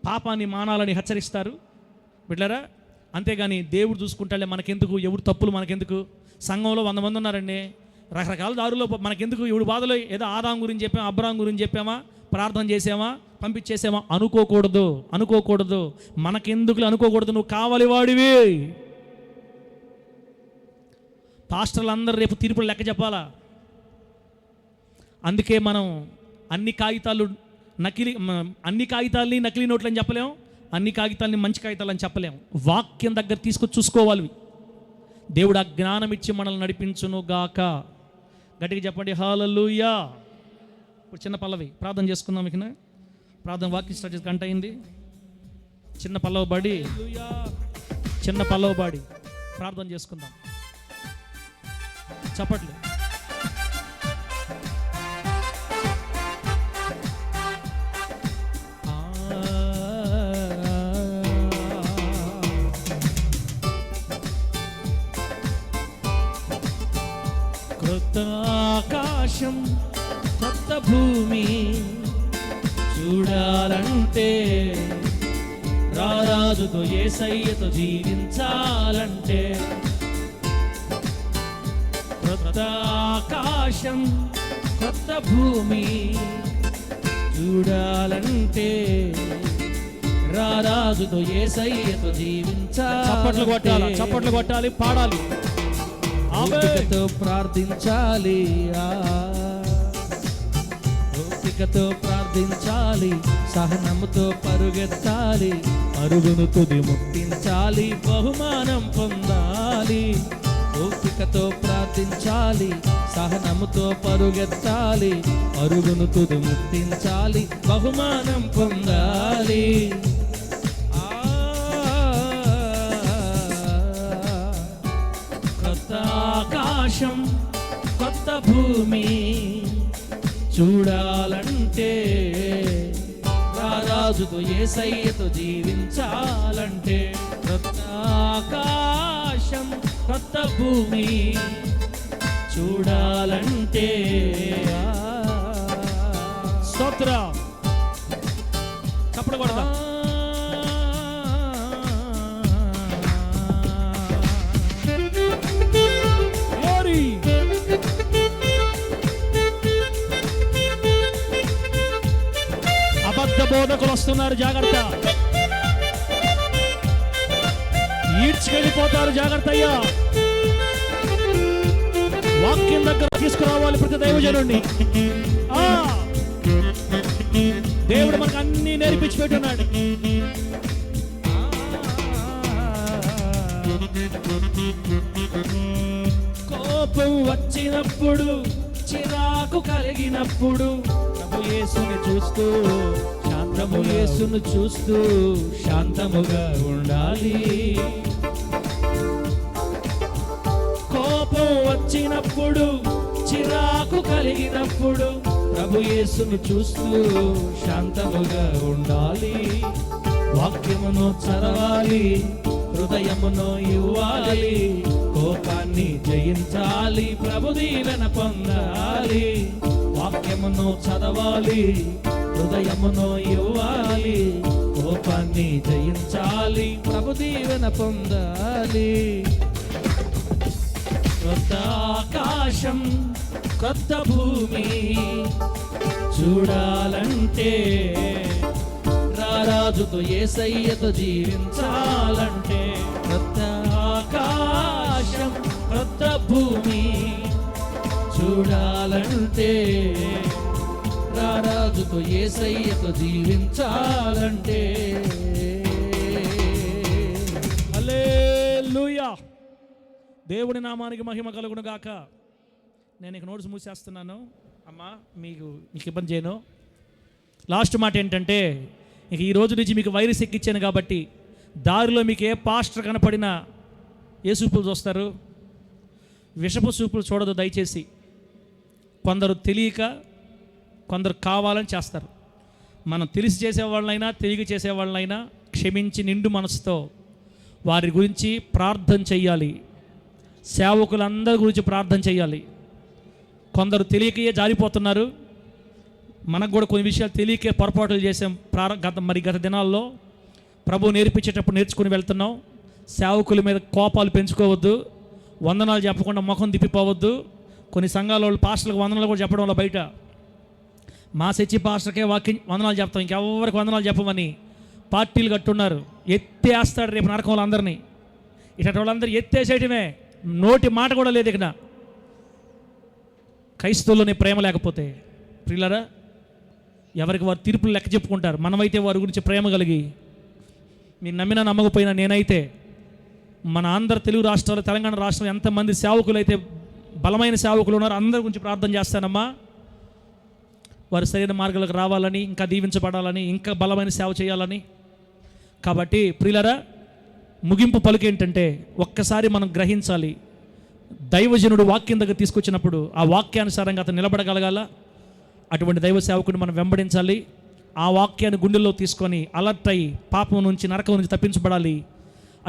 Speaker 1: పాపాన్ని మానాలని హెచ్చరిస్తారు బిడ్డలారా. అంతేగాని దేవుడు చూసుకుంటాడే, మనకెందుకు, ఎవరు తప్పులు మనకెందుకు? సంఘంలో 100 మంది ఉన్నారండి, రకరకాల దారుల్లో మనకెందుకు? ఎవడు బాధలో ఏదో ఆదాం గురించి చెప్పామా, అబ్రాం గురించి చెప్పామా, ప్రార్థన చేసామా, పంపించేసామా? అనుకోకూడదు. మనకెందుకు అనుకోకూడదు. నువ్వు కావాలి వాడివి. పాస్టర్లు అందరూ రేపు తీర్పులు లెక్క చెప్పాలా. అందుకే మనం అన్ని కాగితాలని నకిలీ నోట్లు అని చెప్పలేం, అన్ని కాగితాలని మంచి కాగితాలు అని చెప్పలేం. వాక్యం దగ్గర తీసుకొచ్చి చూసుకోవాలి. దేవుడు ఆ జ్ఞానం ఇచ్చి మనల్ని నడిపించును గాక. గట్టిగా చెప్పండి హల్లెలూయా. ఇప్పుడు చిన్న పల్లవి ప్రార్థన చేసుకుందాం. ఇక ప్రార్థన వాక్యం స్టార్ట్ చేసి గంట అయింది. చిన్న పల్లవ బాడి ప్రార్థన చేసుకుందాం. చప్పట్లు. ఆకాశం కొత్త భూమి చూడాలంటే, రారాజుతో యేసయ్యతో జీవించాలంటే, కొత్త ఆకాశం కొత్త భూమి చూడాలంటే, రారాజుతో యేసయ్యతో జీవించాలి. చప్పట్లు కొట్టాలి, చప్పట్లు కొట్టాలి, పాడాలి, ఓపికతో ప్రార్థించాలి, ఓపికతో ప్రార్థించాలి, సహనముతో పరుగెత్తాలి, పరుగును తుది ముట్టించాలి, బహుమానం పొందాలి. ఓపికతో ప్రార్థించాలి, సహనముతో పరుగెత్తాలి, పరుగును తుది ముట్టించాలి, బహుమానం పొందాలి. కొత్త ఆకాశం కొత్త భూమి చూడాలంటే, రారాజుతో యేసయ్యతో జీవించాలంటే, కొత్త ఆకాశం కొత్త భూమి చూడాలంటే. స్తోత్రం, చప్పట్లు కొడదాం. అబద్ధ బోధకులు వస్తున్నారు, జాగ్రత్త. ఈడ్చుకెళ్ళిపోతారు, జాగ్రత్త అయ్యా. వాక్యం దగ్గర తీసుకురావాలి ప్రతి దైవజనుడిని. దేవుడు మనకు అన్ని నేర్పించి పెట్టున్నాడు. కోపం వచ్చినప్పుడు, చిరాకు కలిగినప్పుడు, ప్రభు యేసుని చూస్తూ శాంతము, యేసును చూస్తూ శాంతముగా ఉండాలి. కోపం వచ్చినప్పుడు, చిరాకు కలిగినప్పుడు, ప్రభు యేసును చూస్తూ శాంతముగా ఉండాలి. వాక్యమును చదవాలి, హృదయమును ఇవ్వాలి, కోపాన్ని జయించాలి, ప్రభు దీవెన పొందాలి. వాక్యమును చదవాలి, హృదయమును ఇవ్వాలి, కోపాన్ని జయించాలి, ప్రభు దీవెన పొందాలి. కొత్త ఆకాశం కొత్త భూమి చూడాలంటే, రారాజుతో యేసయ్యతో జీవించాలంటే, కొత్త ఆకాశం కొత్త భూమి చూడాలంటే, రారాజుతో యేసయ్యతో జీవించాలంటే. హల్లెలూయా. దేవుని నామానికి మహిమ కలుగును గాక. నేను ఇక నోట్స్ మూసేస్తున్నాను అమ్మా, మీకు ఇబ్బంది చేయను. లాస్ట్ మాట ఏంటంటే, ఇక ఈ రోజు నుంచి మీకు వైరస్ ఎక్కించాను కాబట్టి, దారిలో మీకు ఏ పాస్టర్ కనపడినా ఏ సూపులు చూస్తారు? విషపు సూపులు చూడదు దయచేసి. కొందరు తెలియక, కొందరు కావాలని చేస్తారు. మనం తెలిసి చేసేవాళ్ళైనా తెలియక చేసేవాళ్ళైనా క్షమించి నిండు మనసుతో వారి గురించి ప్రార్థన చెయ్యాలి. సేవకులందరి గురించి ప్రార్థన చేయాలి. కొందరు తెలియకయే జారిపోతున్నారు. మనకు కూడా కొన్ని విషయాలు తెలియకే పొరపాట్లు చేసాం. గత దినాల్లో ప్రభు నేర్పించేటప్పుడు నేర్చుకుని వెళ్తున్నాం. సేవకుల మీద కోపాలు పెంచుకోవద్దు, వందనాలు చెప్పకుండా ముఖం తిప్పిపోవద్దు. కొన్ని సంఘాల వాళ్ళు పాస్టర్లకు వందనాలు కూడా చెప్పడం వల్ల బయట మా చర్చి పాస్టర్కే వందనాలు చెప్తాం, ఇంకెవరికి వందనాలు చెప్పమని పార్టీలు కట్టున్నారు. ఎత్తేస్తాడు రేపు నరకంలో అందరినీ. ఇటువంటి వాళ్ళందరూ ఎత్తేసేయటమే, నోటి మాట కూడా లేదు. ఇక్కడ క్రైస్తవుల్లోనే ప్రేమ లేకపోతే ప్రియులారా, ఎవరికి వారు తీర్పులు లెక్క చెప్పుకుంటారు. మనమైతే వారి గురించి ప్రేమ కలిగి, మీరు నమ్మినా నమ్మకపోయినా, నేనైతే మన ఆంధ్ర తెలుగు రాష్ట్రాలు, తెలంగాణ రాష్ట్రంలో ఎంతమంది సేవకులు అయితే బలమైన సేవకులు ఉన్నారు, అందరి గురించి ప్రార్థన చేస్తానమ్మా. వారు సరైన మార్గాలకు రావాలని, ఇంకా దీవించబడాలని, ఇంకా బలమైన సేవ చేయాలని. కాబట్టి ప్రియులారా, ముగింపు పలుకు ఏంటంటే, ఒక్కసారి మనం గ్రహించాలి. దైవజనుడు వాక్యం దగ్గర తీసుకొచ్చినప్పుడు ఆ వాక్యానుసారంగా అతను నిలబడగలగాల. అటువంటి దైవ సేవకుడిని మనం వెంబడించాలి. ఆ వాక్యాన్ని గుండెల్లో తీసుకొని అలర్ట్ అయ్యి పాపం నుంచి, నరకం నుంచి తప్పించబడాలి.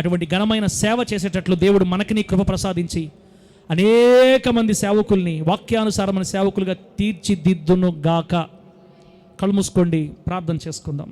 Speaker 1: అటువంటి ఘనమైన సేవ చేసేటట్లు దేవుడు మనకి నీ కృప ప్రసాదించి అనేక మంది సేవకుల్ని వాక్యానుసారమైన సేవకులుగా తీర్చిదిద్దును గాక. కళ్ళు మూసుకోండి, ప్రార్థన చేసుకుందాం.